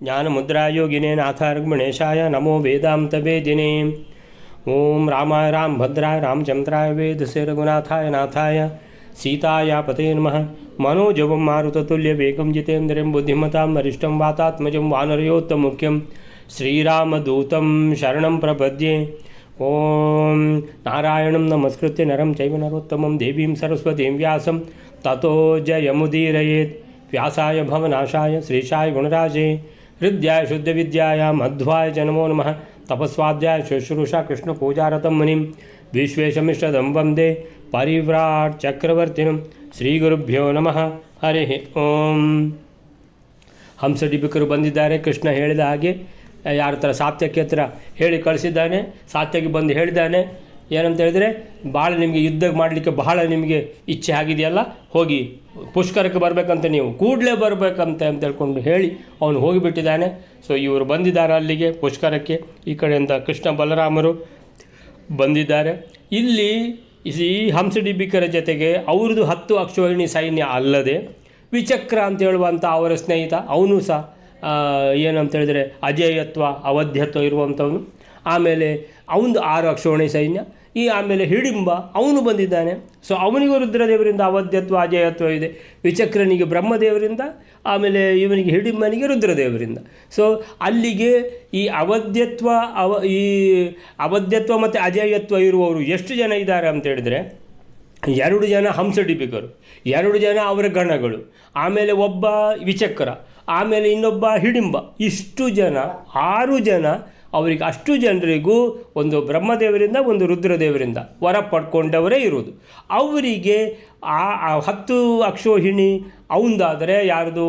ಜ್ಞಾನಮುದ್ರಾಯೋಗಿನೇ ನಾಥಾರ್ಗಣೇಶಾಯ ನಮೋ ವೇದಾಂತವೇದಿನೇ. ಓಂ ರಾಮಾಯ ರಾಮಭದ್ರಾಯ ರಾಮಚಂದ್ರಾಯ ವೇದಸೇ ರಘುನಾಥಾಯ ನಾಥಾಯ ಸೀತಾಯ ಪತೇ ನಮಃ. ಮನೋಜವಂ ಮಾರುತತುಲ್ಯವೇಗಂ ಜಿತೇಂದ್ರಿಯಂ ಬುದ್ಧಿಮತಾಂ ವರಿಷ್ಠಂ ವಾತಾತ್ಮಜಂ ವಾನರಯೋತ್ತಮುಖ್ಯಂ ಶ್ರೀರಾಮದೂತಂ ಶರಣಂ ಪ್ರಪದ್ಯೆ. ಓಂ ನಾರಾಯಣಂ ನಮಸ್ಕೃತ್ಯ ನರಂ ಚೈವ ನರೋತ್ತಮಂ ದೇವೀಂ ಸರಸ್ವತೀಂ ವ್ಯಾಸಂ ತತೋ ಜಯಮುದೀರಯೇತ್. ವ್ಯಾಸಾಯ ಭವನಾಶಾಯ ಶ್ರೀಶಾಯ ಗುಣರಾಜೇ ಹೃದ್ಯಾಯ ಶುದ್ಧವಿದ್ಯಾಯ ಮಧ್ವಾಯ ಚ ನಮೋ ನಮಃ. ತಪಸ್ವಾಧ್ಯಾಯ ಶುಶ್ರೂಷಾ ಕೃಷ್ಣಪೂಜಾರತಂ ಮುನಿಂ ವಿಶ್ವೇಶಮಿಷ್ಟದಂ ವಂದೇ ಪರಿವ್ರಾಟ್ ಚಕ್ರವರ್ತಿನಂ. ಶ್ರೀಗುರುಭ್ಯೋ ನಮಃ. ಹರಿ ಓಂ. ಹಂಸಡಿಬಿಕರು ಬಂದಿದ್ದಾರೆ. ಕೃಷ್ಣ ಹೇಳಿದ ಹಾಗೆ ಯಾರ ಹತ್ರ ಸಾತ್ಯಕ್ಕೆ ಹತ್ರ ಹೇಳಿ ಕಳಿಸಿದ್ದಾನೆ. ಸಾತ್ಯಕ್ಕೆ ಬಂದು ಹೇಳಿದ್ದಾನೆ ಏನಂತ ಹೇಳಿದರೆ, ಭಾಳ ನಿಮಗೆ ಯುದ್ಧ ಮಾಡಲಿಕ್ಕೆ ಬಹಳ ನಿಮಗೆ ಇಚ್ಛೆ ಆಗಿದೆಯಲ್ಲ, ಹೋಗಿ ಪುಷ್ಕರಕ್ಕೆ ಬರಬೇಕಂತ, ನೀವು ಕೂಡಲೇ ಬರಬೇಕಂತ ಅಂತ ಹೇಳ್ಕೊಂಡು ಹೇಳಿ ಅವನು ಹೋಗಿಬಿಟ್ಟಿದ್ದಾನೆ. ಸೊ ಇವರು ಬಂದಿದ್ದಾರೆ ಅಲ್ಲಿಗೆ ಪುಷ್ಕರಕ್ಕೆ. ಈ ಕಡೆಯಿಂದ ಕೃಷ್ಣ ಬಲರಾಮರು ಬಂದಿದ್ದಾರೆ. ಇಲ್ಲಿ ಈ ಹಂಸಡಿಬಿಕರ ಜೊತೆಗೆ ಅವ್ರದ್ದು 10 ಅಕ್ಷೋಹಿಣಿ ಸೈನ್ಯ ಅಲ್ಲದೆ ವಿಚಕ್ರ ಅಂತ ಹೇಳುವಂಥ ಅವರ ಸ್ನೇಹಿತ ಅವನು ಸಹ ಏನಂತ ಹೇಳಿದರೆ ಅಜೇಯತ್ವ ಅವಧ್ಯತ್ವ ಇರುವಂಥವನು. ಆಮೇಲೆ ಅವನದು 6 ಅಕ್ಷೋಹಿಣಿ ಸೈನ್ಯ. ಆಮೇಲೆ ಹಿಡಿಂಬ ಅವನು ಬಂದಿದ್ದಾನೆ. ಸೊ ಅವನಿಗೂ ರುದ್ರದೇವರಿಂದ ಅವಧ್ಯತ್ವ ಅಜೇಯತ್ವ ಇದೆ. ವಿಚಕ್ರನಿಗೆ ಬ್ರಹ್ಮದೇವರಿಂದ, ಆಮೇಲೆ ಇವನಿಗೆ ಹಿಡಿಂಬನಿಗೆ ರುದ್ರದೇವರಿಂದ. ಸೊ ಅಲ್ಲಿಗೆ ಈ ಅವಧ್ಯತ್ವ ಮತ್ತು ಅಜೇಯತ್ವ ಇರುವವರು ಎಷ್ಟು ಜನ ಇದ್ದಾರೆ ಅಂತ ಹೇಳಿದರೆ, 2 ಜನ ಹಂಸಡಿಬಿಕರು, 2 ಜನ ಅವರ ಗಣಗಳು, ಆಮೇಲೆ ಒಬ್ಬ ವಿಚಕ್ರ, ಆಮೇಲೆ ಇನ್ನೊಬ್ಬ ಹಿಡಿಂಬ. ಇಷ್ಟು ಜನ 6 ಜನ ಅವರಿಗೆ, ಅಷ್ಟು ಜನರಿಗೂ ಒಂದು ಬ್ರಹ್ಮದೇವರಿಂದ ಒಂದು ರುದ್ರದೇವರಿಂದ ವರ ಪಡ್ಕೊಂಡವರೇ ಇರೋದು. ಅವರಿಗೆ ಆ 10 ಅಕ್ಷೋಹಿಣಿ ಅವಂದಾದರೆ, ಯಾರ್ದು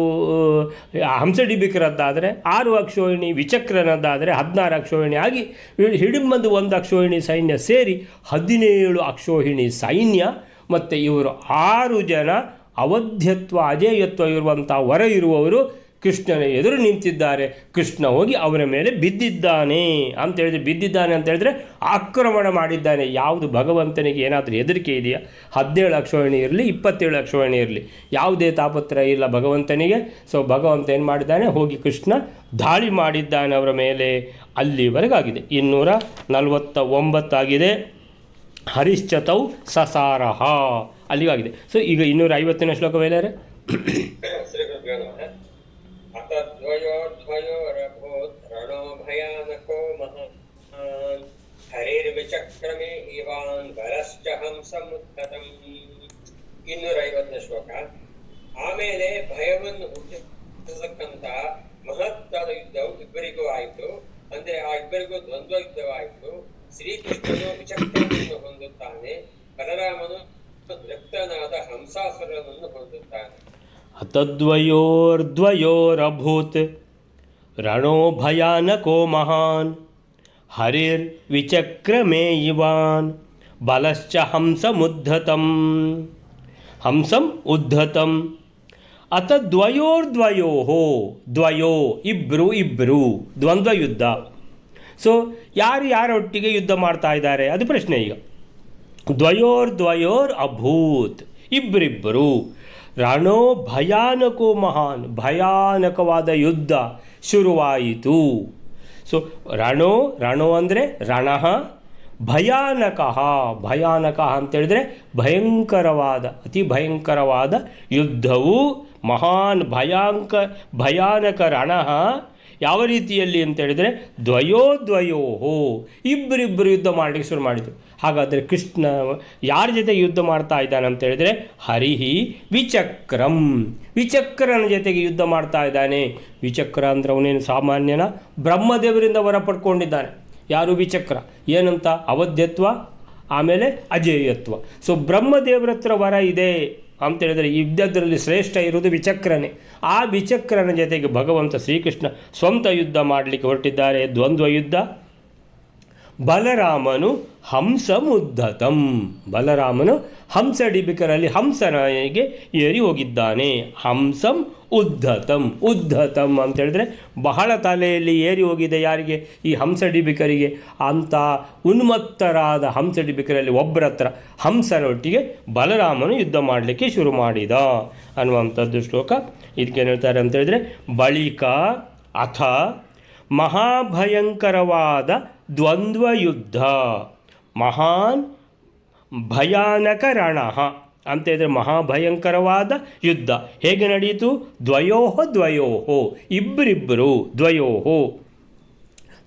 ಹಂಸಡಿಬಿಕರದ್ದಾದರೆ 6 ಅಕ್ಷೋಹಿಣಿ, ವಿಚಕ್ರನದ್ದಾದರೆ 16 ಅಕ್ಷೋಹಿಣಿ ಆಗಿ ಹಿಡಿಂಬಂದು 1 ಅಕ್ಷೋಹಿಣಿ ಸೈನ್ಯ ಸೇರಿ 17 ಅಕ್ಷೋಹಿಣಿ ಸೈನ್ಯ. ಮತ್ತು ಇವರು 6 ಜನ ಅವಧ್ಯತ್ವ ಅಜೇಯತ್ವ ಇರುವಂಥ ವರ ಇರುವವರು ಕೃಷ್ಣನ ಎದುರು ನಿಂತಿದ್ದಾರೆ. ಕೃಷ್ಣ ಹೋಗಿ ಅವರ ಮೇಲೆ ಬಿದ್ದಿದ್ದಾನೆ ಅಂತ ಹೇಳಿದ್ರೆ, ಬಿದ್ದಿದ್ದಾನೆ ಅಂತ ಹೇಳಿದ್ರೆ ಆಕ್ರಮಣ ಮಾಡಿದ್ದಾನೆ. ಯಾವುದು ಭಗವಂತನಿಗೆ ಏನಾದರೂ ಹೆದರಿಕೆ ಇದೆಯಾ? 17 ಅಕ್ಷೋಹಿಣಿ ಇರಲಿ, 27 ಅಕ್ಷೋಹಿಣಿ ಇರಲಿ, ಯಾವುದೇ ತಾಪತ್ರ ಇಲ್ಲ ಭಗವಂತನಿಗೆ. ಸೊ ಭಗವಂತ ಏನು ಮಾಡಿದ್ದಾನೆ, ಹೋಗಿ ಕೃಷ್ಣ ದಾಳಿ ಮಾಡಿದ್ದಾನೆ ಅವರ ಮೇಲೆ. ಅಲ್ಲಿವರೆಗಾಗಿದೆ. 249 ಆಗಿದೆ. ಹರಿಶ್ಚತೌ ಸಸಾರಹ ಅಲ್ಲಿಗಾಗಿದೆ. ಸೊ ಈಗ 250ನೇ ಶ್ಲೋಕ ವೇಲಾರೆ. ರಣೋ ಭಯಾನಕೋ ಮಹಾನ್ ಹರಿರ್ವಿಚಕ್ರಮೇ ಇವಾನ್ ಬಲಶ್ಚ ಹಂಸಮುದ್ಧತಂ. 250ನೇ ಶ್ಲೋಕ. ಆಮೇಲೆ ಭಯವನ್ನು ಹುಟ್ಟಿಸತಕ್ಕಂತ ಮಹತ್ತಾದ ಯುದ್ಧವು ಇಬ್ಬರಿಗೂ ಆಯಿತು. ಅಂದ್ರೆ ಆ ಇಬ್ಬರಿಗೂ ದ್ವಂದ್ವ ಯುದ್ಧವಾಯಿತು. ಶ್ರೀಕೃಷ್ಣನು ವಿಚಕ್ರನನ್ನು ಹೊಂದುತ್ತಾನೆ, ಬಲರಾಮನು ರಕ್ತನಾದ ಹಂಸಾಸುರನನ್ನು ಹೊಂದುತ್ತಾನೆ. ಅತದ್ವಯೋರ್ದ್ವಯೋರಭೂತ್ ರಣೋ ಭಯಾನಕೋ ಮಹಾನ್ ಹರಿರ್ವಿಚಕ್ರಮೇ ಇವಾನ್ ಬಲಶ್ಚ ಹಂಸಂ ಉದ್ಧತಂ. ಅತದ್ವಯೋರ್ದ್ವಯೋ ದ್ವಯೋ ಇಬ್ಬರು ದ್ವಂದ್ವ ಯುದ್ಧ. ಸೊ ಯಾರೊಟ್ಟಿಗೆ ಯುದ್ಧ ಮಾಡ್ತಾ ಇದ್ದಾರೆ ಅದು ಪ್ರಶ್ನೆ. ಈಗ ದ್ವಯೋರ್ ಅಭೂತ್, ಇಬ್ಬರಿಬ್ಬರು. ರಣೋ ಭಯಾನಕೋ ಮಹಾನ್, ಭಯಾನಕವಾದ ಯುದ್ಧ ಶುರುವಾಯಿತು. ಸೊ ರಣೋ ಅಂದರೆ ರಣಃ, ಭಯಾನಕ ಅಂತೇಳಿದರೆ ಭಯಂಕರವಾದ, ಅತಿ ಭಯಂಕರವಾದ ಯುದ್ಧವು. ಮಹಾನ್ ಭಯಾನಕ ರಣಃ ಯಾವ ರೀತಿಯಲ್ಲಿ ಅಂತೇಳಿದರೆ ದ್ವಯೋ ಇಬ್ಬರಿಬ್ಬರು ಯುದ್ಧ ಮಾಡಲಿಕ್ಕೆ ಶುರು ಮಾಡಿದರು. ಹಾಗಾದರೆ ಕೃಷ್ಣ ಯಾರ ಜೊತೆ ಯುದ್ಧ ಮಾಡ್ತಾ ಇದ್ದಾನೆ ಅಂತ ಹೇಳಿದರೆ ಹರಿಹಿ ವಿಚಕ್ರಂ, ವಿಚಕ್ರನ ಜೊತೆಗೆ ಯುದ್ಧ ಮಾಡ್ತಾ ಇದ್ದಾನೆ. ವಿಚಕ್ರ ಅಂದರೆ ಅವನೇನು ಸಾಮಾನ್ಯನ, ಬ್ರಹ್ಮದೇವರಿಂದ ವರ ಪಡ್ಕೊಂಡಿದ್ದಾನೆ. ಯಾರು? ವಿಚಕ್ರ. ಏನಂತ? ಅವಧ್ಯತ್ವ, ಆಮೇಲೆ ಅಜೇಯತ್ವ. ಸೊ ಬ್ರಹ್ಮದೇವರ ಹತ್ರ ವರ ಇದೆ ಅಂತೇಳಿದರೆ ಯುದ್ಧದಲ್ಲಿ ಶ್ರೇಷ್ಠ ಇರುವುದು ವಿಚಕ್ರನೇ. ಆ ವಿಚಕ್ರನ ಜೊತೆಗೆ ಭಗವಂತ ಶ್ರೀಕೃಷ್ಣ ಸ್ವಂತ ಯುದ್ಧ ಮಾಡಲಿಕ್ಕೆ ಹೊರಟಿದ್ದಾರೆ, ದ್ವಂದ್ವ ಯುದ್ಧ. ಬಲರಾಮನು ಹಂಸಮುದ್ಧತಂ, ಬಲರಾಮನು ಹಂಸಡಿಬಿಕರಲ್ಲಿ ಹಂಸನಿಗೆ ಏರಿ ಹೋಗಿದ್ದಾನೆ. ಹಂಸಂ ಉದ್ಧತಂ ಅಂತೇಳಿದ್ರೆ ಬಹಳ ತಲೆಯಲ್ಲಿ ಏರಿ ಹೋಗಿದೆ. ಯಾರಿಗೆ? ಈ ಹಂಸಡಿಬಿಕರಿಗೆ. ಅಂಥ ಉನ್ಮತ್ತರಾದ ಹಂಸಡಿಬಿಕರಲ್ಲಿ ಒಬ್ಬರ ಹತ್ರ ಹಂಸನೊಟ್ಟಿಗೆ ಬಲರಾಮನು ಯುದ್ಧ ಮಾಡಲಿಕ್ಕೆ ಶುರು ಮಾಡಿದ ಅನ್ನುವಂಥದ್ದು ಶ್ಲೋಕ. ಇದಕ್ಕೇನು ಹೇಳ್ತಾರೆ ಅಂತೇಳಿದರೆ, ಬಳಿಕ ಅಥ ಮಹಾಭಯಂಕರವಾದ ದ್ವಂದ್ವಯುದ್ಧ, ಮಹಾನ್ ಭಯಾನಕ ರಣ ಅಂತ ಹೇಳಿದರೆ ಮಹಾಭಯಂಕರವಾದ ಯುದ್ಧ ಹೇಗೆ ನಡೆಯಿತು? ದ್ವಯೋಹೋ ಇಬ್ಬರಿಬ್ಬರು, ದ್ವಯೋಹೋ,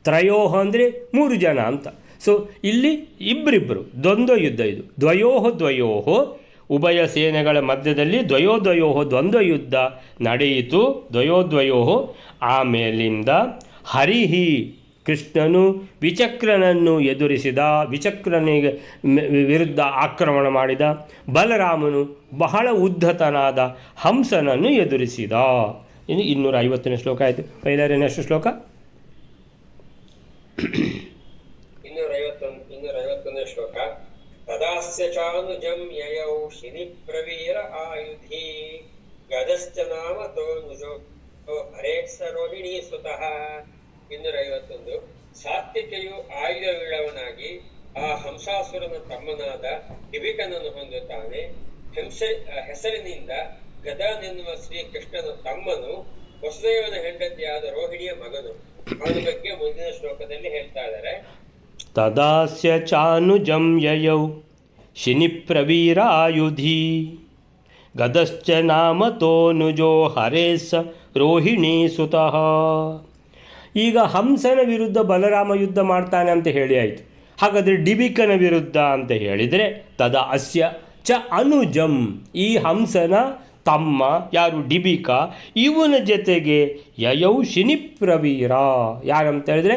ತ್ರಯೋಹ ಅಂದರೆ 3 ಜನ ಅಂತ. ಸೊ ಇಲ್ಲಿ ಇಬ್ಬರಿಬ್ಬರು, ದ್ವಂದ್ವ ಯುದ್ಧ ಇದು. ದ್ವಯೋಹೋ ಉಭಯ ಸೇನೆಗಳ ಮಧ್ಯದಲ್ಲಿ ದ್ವಯೋದ್ವಯೋ ದ್ವಂದ್ವ ಯುದ್ಧ ನಡೆಯಿತು. ದ್ವಯೋದ್ವಯೋ ಆಮೇಲಿಂದ ಹರಿಹಿ ಕೃಷ್ಣನು ವಿಚಕ್ರನನ್ನು ಎದುರಿಸಿದ, ವಿಚಕ್ರನಿಗೆ ವಿರುದ್ಧ ಆಕ್ರಮಣ ಮಾಡಿದ. ಬಲರಾಮನು ಬಹಳ ಉದ್ಧತನಾದ ಹಂಸನನ್ನು ಎದುರಿಸಿದ. ಇನ್ನು 250ನೇ ಶ್ಲೋಕ ಆಯಿತು. ಪೈಲಾರೇನಷ್ಟು ಶ್ಲೋಕ? 251ನೇ ಶ್ಲೋಕ. ತದಾಸ್ಯ ಚಾನುಜಂ ಯಯೌ ಶಿನಿ ಪ್ರವೀರ ಆಯುಧಿ ಗದಶ್ಚ ನಾಮ ತೋನುಜೋ ಹರೇಕ್ಸ ರೋಹಿಣಿ ಸುತಃ. 251. ಸಾತ್ವಿಕೆಯು ಆಯುಧವಿಳವನಾಗಿ ಆ ಹಂಸಾಸುರನ ತಮ್ಮನಾದ ಡಿಬಿಕನನ್ನು ಹೊಂದುತ್ತಾನೆ. ಹೆಸರಿನಿಂದ ಗದಾನೆನ್ನುವ ಶ್ರೀಕೃಷ್ಣನ ತಮ್ಮನು ವಸುದೇವನ ಹೆಂಡತಿಯಾದ ರೋಹಿಣಿಯ ಮಗನು. ಅವನ ಬಗ್ಗೆ ಮುಂದಿನ ಶ್ಲೋಕದಲ್ಲಿ ಹೇಳ್ತಾ ಇದ್ದಾರೆ. ತದಾಸ್ಯ ಚಾನುಜಂ ಯಯೌ ಶಿನಿ ಪ್ರವೀರ ಆಯುಧಿ ಗದಶ್ಚ ನಾಮ ತೋನುಜೋ ಹರೇಸ ರೋಹಿಣಿ ಸುತಃ. ಈಗ ಹಂಸನ ವಿರುದ್ಧ ಬಲರಾಮ ಯುದ್ಧ ಮಾಡ್ತಾನೆ ಅಂತ ಹೇಳಿ ಆಯಿತು. ಹಾಗಾದರೆ ಡಿಬಿಕನ ವಿರುದ್ಧ ಅಂತ ಹೇಳಿದರೆ ತದ ಅಸ್ಯ ಚ ಅನುಜಂ, ಈ ಹಂಸನ ತಮ್ಮ ಯಾರು ಡಿಬಿಕ, ಇವನ ಜೊತೆಗೆ ಯಯೌ ಶಿನಿಪ್ರವೀರ, ಯಾರಂತ ಹೇಳಿದ್ರೆ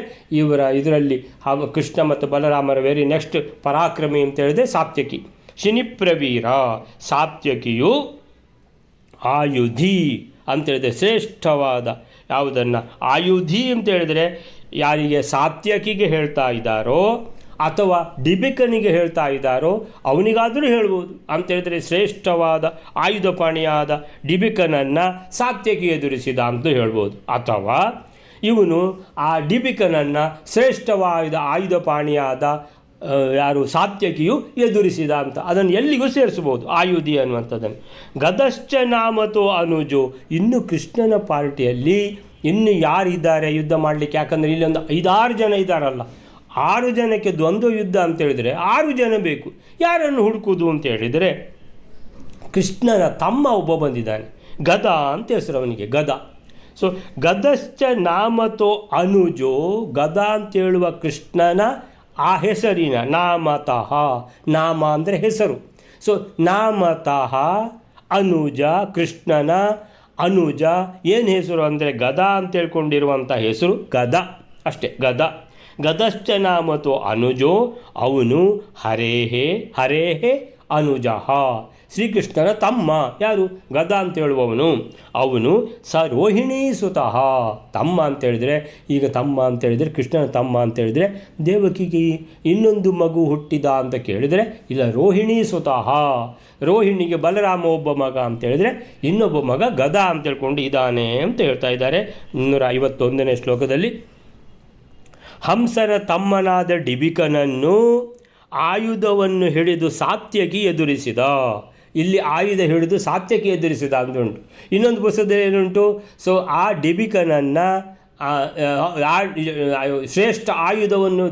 ಇದರಲ್ಲಿ ಕೃಷ್ಣ ಮತ್ತು ಬಲರಾಮರ ವೆರಿ ನೆಕ್ಸ್ಟ್ ಪರಾಕ್ರಮಿ ಅಂತ ಹೇಳಿದ್ರೆ ಸಾತ್ಯಕಿ. ಶಿನಿಪ್ರವೀರ ಸಾತ್ಯಕಿಯು ಆಯುಧಿ ಅಂತ ಹೇಳಿದ್ರೆ ಶ್ರೇಷ್ಠವಾದ ಯಾವುದನ್ನು ಆಯುಧಿ ಅಂತ ಹೇಳಿದರೆ ಯಾರಿಗೆ ಸಾತ್ಯಕಿಗೆ ಹೇಳ್ತಾ ಇದ್ದಾರೋ ಅಥವಾ ಡಿಬಿಕನಿಗೆ ಹೇಳ್ತಾ ಇದ್ದಾರೋ ಅವನಿಗಾದರೂ ಹೇಳ್ಬೋದು. ಅಂತ ಹೇಳಿದರೆ ಶ್ರೇಷ್ಠವಾದ ಆಯುಧಪಾಣಿಯಾದ ಡಿಬಿಕನನ್ನು ಸಾತ್ಯಕಿ ಎದುರಿಸಿದ ಅಂತ ಹೇಳ್ಬೋದು. ಅಥವಾ ಇವನು ಆ ಡಿಬಿಕನನ್ನು ಶ್ರೇಷ್ಠವಾದ ಆಯುಧಪಾಣಿಯಾದ ಯಾರು ಸಾತ್ಯಕಿಯು ಎದುರಿಸಿದ ಅಂತ ಅದನ್ನು ಎಲ್ಲಿಗೂ ಸೇರಿಸ್ಬೋದು ಆಯುಧಿ ಅನ್ನುವಂಥದ್ದನ್ನು. ಗದಶ್ಚ ನಾಮತೋ ಅನುಜೋ, ಇನ್ನು ಕೃಷ್ಣನ ಪಾರ್ಟಿಯಲ್ಲಿ ಇನ್ನು ಯಾರಿದ್ದಾರೆ ಯುದ್ಧ ಮಾಡಲಿಕ್ಕೆ? ಯಾಕಂದರೆ ಇಲ್ಲಿ ಒಂದು 5-6 ಜನ ಇದ್ದಾರಲ್ಲ, 6 ಜನಕ್ಕೆ ದ್ವಂದ್ವ ಯುದ್ಧ ಅಂತ ಹೇಳಿದರೆ 6 ಜನ ಬೇಕು. ಯಾರನ್ನು ಹುಡುಕುವುದು ಅಂತ ಹೇಳಿದರೆ ಕೃಷ್ಣನ ತಮ್ಮ ಒಬ್ಬ ಬಂದಿದ್ದಾನೆ, ಗದ ಅಂತ ಹೆಸರು ಅವನಿಗೆ, ಗದ. ಸೊ ಗದಶ್ಚ ನಾಮತೋ ಅನುಜೋ, ಗದ ಅಂತೇಳುವ ಕೃಷ್ಣನ ಆ ಹೆಸರಿನ ನಾಮತಃ, ನಾಮ ಅಂದರೆ ಹೆಸರು. ಸೊ ನಾಮತಃ ಅನುಜ, ಕೃಷ್ಣನ ಅನುಜ ಏನು ಹೆಸರು ಅಂದರೆ ಗದ ಅಂತ ಹೇಳ್ಕೊಂಡಿರುವಂಥ ಹೆಸರು ಗದ ಅಷ್ಟೇ, ಗದ. ಗದಶ್ಚ ನಾಮತೋ ಅನುಜೋ, ಅವನು ಹರೇಹೇ ಅನುಜಃ, ಶ್ರೀಕೃಷ್ಣನ ತಮ್ಮ. ಯಾರು? ಗದ ಅಂತ ಹೇಳುವವನು. ಅವನು ಸ ರೋಹಿಣೀ ಸುತಃ, ತಮ್ಮ ಅಂತೇಳಿದರೆ, ಈಗ ತಮ್ಮ ಅಂತೇಳಿದರೆ ಕೃಷ್ಣನ ತಮ್ಮ ಅಂತೇಳಿದರೆ ದೇವಕಿಗೆ ಇನ್ನೊಂದು ಮಗು ಹುಟ್ಟಿದ ಅಂತ ಕೇಳಿದರೆ ಇಲ್ಲ, ರೋಹಿಣೀ ಸುತಃ, ರೋಹಿಣಿಗೆ ಬಲರಾಮ ಒಬ್ಬ ಮಗ ಅಂತೇಳಿದರೆ ಇನ್ನೊಬ್ಬ ಮಗ ಗದ ಅಂತ ಹೇಳ್ಕೊಂಡು ಇದ್ದಾನೆ ಅಂತ ಹೇಳ್ತಾ ಇದ್ದಾರೆ 251ನೇ ಶ್ಲೋಕದಲ್ಲಿ. ಹಂಸನ ತಮ್ಮನಾದ ಡಿಬಿಕನನ್ನು ಆಯುಧವನ್ನು ಹಿಡಿದು ಸಾತ್ಯಕಿ ಎದುರಿಸಿದ. ಇಲ್ಲಿ ಆಯುಧ ಹಿಡಿದು ಸಾತ್ಯಕಿ ಎದುರಿಸಿದ ಅಂತ ಉಂಟು. ಇನ್ನೊಂದು ಪುಸ್ತಕದಲ್ಲಿ ಏನುಂಟು, ಸೊ ಆ ಡಿಬಿಕನನ್ನು ಶ್ರೇಷ್ಠ ಆಯುಧವನ್ನು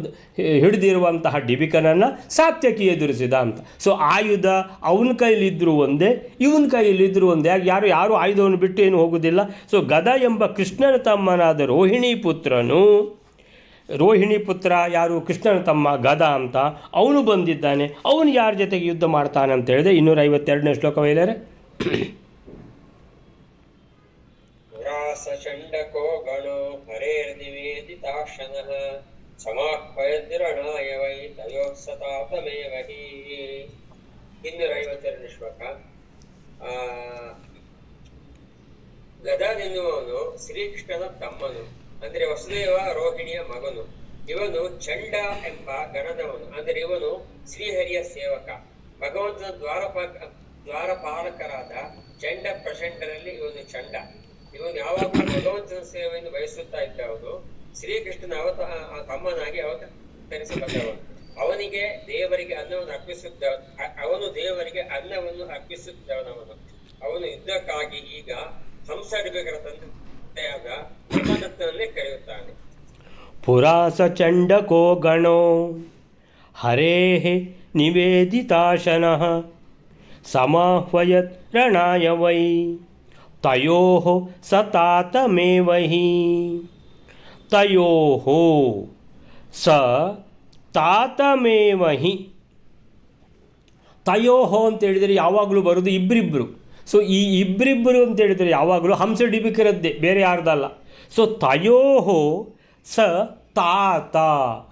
ಹಿಡಿದಿರುವಂತಹ ಡಿಬಿಕನನ್ನು ಸಾತ್ಯಕಿ ಎದುರಿಸಿದ ಅಂತ. ಸೊ ಆಯುಧ ಅವನ ಕೈಲಿದ್ದರೂ ಒಂದೇ, ಇವನ ಕೈಲಿದ್ದರೂ ಒಂದೇ. ಯಾರು ಆಯುಧವನ್ನು ಬಿಟ್ಟು ಏನು ಹೋಗೋದಿಲ್ಲ. ಸೊ ಗದ ಎಂಬ ಕೃಷ್ಣನ ತಮ್ಮನಾದ ರೋಹಿಣಿ ಪುತ್ರ ಯಾರು? ಕೃಷ್ಣನ ತಮ್ಮ ಗದ ಅಂತ ಅವನು ಬಂದಿದ್ದಾನೆ. ಅವನು ಯಾರ ಜೊತೆಗೆ ಯುದ್ಧ ಮಾಡ್ತಾನೆ ಅಂತ ಹೇಳಿದೆ 252ನೇ ಶ್ಲೋಕ ವೈಲರೆ. ಚಂಡಕೋ ಗಣೋ ಹರೇರ್ನಿವೇದಿತಾಶನಃ ಸಮಾಹ್ವಯದ್ರಣಾಯ ವೈ ತಯೋತ್ಸತಾಪಮೇವ ಹಿ. 252ನೇ ಶ್ಲೋಕ. ಗದನೆನ್ನುವನು ಶ್ರೀಕೃಷ್ಣನ ತಮ್ಮನು, ಅಂದರೆ ವಸುದೇವ ರೋಹಿಣಿಯ ಮಗನು. ಇವನು ಚಂಡ ಎಂಬ ಗಣದವನು, ಅಂದರೆ ಇವನು ಶ್ರೀಹರಿಯ ಸೇವಕ. ಭಗವಂತನ ದ್ವಾರಪಾಲಕರಾದ ಚಂಡ ಪ್ರಚಂಡರಲ್ಲಿ ಇವನು ಚಂಡ. ಇವನು ಯಾವಾಗಲೂ ಭಗವಂತನ ಸೇವೆಯನ್ನು ಬಯಸುತ್ತಾ ಇದ್ದವನು. ಶ್ರೀಕೃಷ್ಣನ ತಮ್ಮನಾಗಿ ಅವತರಿಸಿ ಬಂದವನು. ಅವನಿಗೆ ದೇವರಿಗೆ ಅನ್ನವನ್ನು ಅರ್ಪಿಸುತ್ತವನವನು. ಅವನು ಯುದ್ಧಕ್ಕಾಗಿ ಈಗ ಹಂಸ ಡಿಬಿಕರ ತಂದೆಯಾದ ಬ್ರಹ್ಮದತ್ತನನ್ನು ಪುರಾ ಸ ಚಂಡಕೋ ಗಣೋ ಹರೇಃ ನಿವೇದಿತಾಶನಃ ಸಮಾಹ್ವಯತ್ ರಣಾಯ ವೈ ತಯೋಃ ಸ ತಾತಮೇವಹಿ. ತಯೋಃ ಸ ತಾತಮೇವಹಿ. ತಯೋಃ ಅಂತ ಹೇಳಿದರೆ ಯಾವಾಗಲೂ ಬರೋದು ಇಬ್ಬರಿಬ್ಬರು. ಸೊ ಈ ಇಬ್ಬರಿಬ್ಬರು ಅಂತ ಹೇಳಿದರೆ ಯಾವಾಗಲೂ ಹಂಸಡಿಬಿಕರದ್ದೇ, ಬೇರೆ ಯಾರ್ದಲ್ಲ. ಸೊ ತಯೋಃ ಸ ತಾತ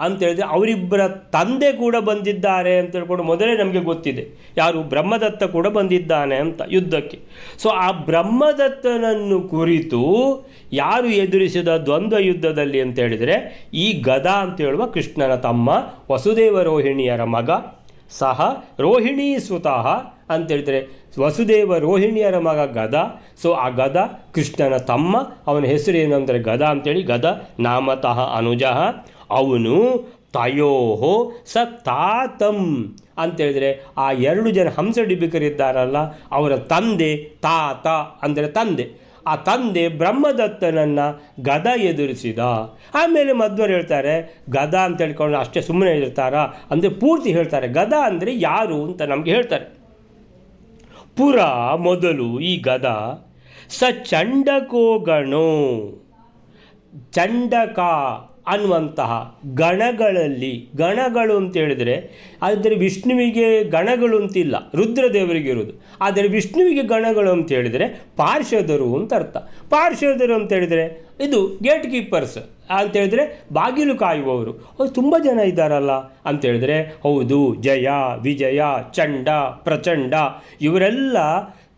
ಅಂತೇಳಿದರೆ ಅವರಿಬ್ಬರ ತಂದೆ ಕೂಡ ಬಂದಿದ್ದಾರೆ ಅಂತ ಹೇಳ್ಕೊಂಡು ಮೊದಲೇ ನಮಗೆ ಗೊತ್ತಿದೆ. ಯಾರು? ಬ್ರಹ್ಮದತ್ತ ಕೂಡ ಬಂದಿದ್ದಾನೆ ಅಂತ ಯುದ್ಧಕ್ಕೆ. ಸೊ ಆ ಬ್ರಹ್ಮದತ್ತನನ್ನು ಕುರಿತು ಯಾರು ಎದುರಿಸಿದ ದ್ವಂದ್ವ ಯುದ್ಧದಲ್ಲಿ ಅಂತ ಹೇಳಿದರೆ ಈ ಗದ ಅಂತ ಹೇಳುವ ಕೃಷ್ಣನ ತಮ್ಮ ವಸುದೇವ ರೋಹಿಣಿಯರ ಮಗ, ಸಹ ರೋಹಿಣೀ ಸುತಃ ಅಂತೇಳಿದರೆ ವಸುದೇವ ರೋಹಿಣಿಯರ ಮಗ ಗದ. ಸೊ ಆ ಗದ ಕೃಷ್ಣನ ತಮ್ಮ, ಅವನ ಹೆಸರು ಏನು ಅಂದರೆ ಗದ ಅಂತೇಳಿ, ಗದ ನಾಮತಃ ಅನುಜಃ. ಅವನು ತಯೋಃ ಸ ತಾತಂ ಅಂತೇಳಿದರೆ ಆ ಎರಡು ಜನ ಹಂಸಡಿಬಿಕರಿದ್ದಾರಲ್ಲ ಅವರ ತಂದೆ, ತಾತ ಅಂದರೆ ತಂದೆ. ಆ ತಂದೆ ಬ್ರಹ್ಮದತ್ತನನ್ನು ಗದ ಎದುರಿಸಿದ. ಆಮೇಲೆ ಮಧ್ವರು ಹೇಳ್ತಾರೆ ಗದ ಅಂತ ಹೇಳ್ಕೊಂಡು ಅಷ್ಟೇ ಸುಮ್ಮನೆ ಹೇಳ್ತಾರಾ ಅಂದರೆ ಪೂರ್ತಿ ಹೇಳ್ತಾರೆ. ಗದ ಅಂದರೆ ಯಾರು ಅಂತ ನಮಗೆ ಹೇಳ್ತಾರೆ. ಪುರ ಮೊದಲು ಈ ಗದ ಸ ಚಂಡಕೋ ಗಣೋ, ಚಂಡಕ ಅನ್ನುವಂತಹ ಗಣಗಳಲ್ಲಿ, ಗಣಗಳು ಅಂತ ಹೇಳಿದರೆ ಆದರೆ ವಿಷ್ಣುವಿಗೆ ಗಣಗಳು ಅಂತಿಲ್ಲ, ರುದ್ರದೇವರಿಗೆ ಇರೋದು. ಆದರೆ ವಿಷ್ಣುವಿಗೆ ಗಣಗಳು ಅಂತ ಹೇಳಿದರೆ ಪಾರ್ಷದರು ಅಂತ ಅರ್ಥ. ಪಾರ್ಷದರು ಅಂತ ಹೇಳಿದರೆ ಇದು ಗೇಟ್ ಕೀಪರ್ಸ್ ಅಂತ ಹೇಳಿದರೆ ಬಾಗಿಲು ಕಾಯುವವರು. ಅವ್ರು ತುಂಬ ಜನ ಇದ್ದಾರಲ್ಲ ಅಂತ ಹೇಳಿದರೆ ಹೌದು, ಜಯ, ವಿಜಯ, ಚಂಡ, ಪ್ರಚಂಡ ಇವರೆಲ್ಲ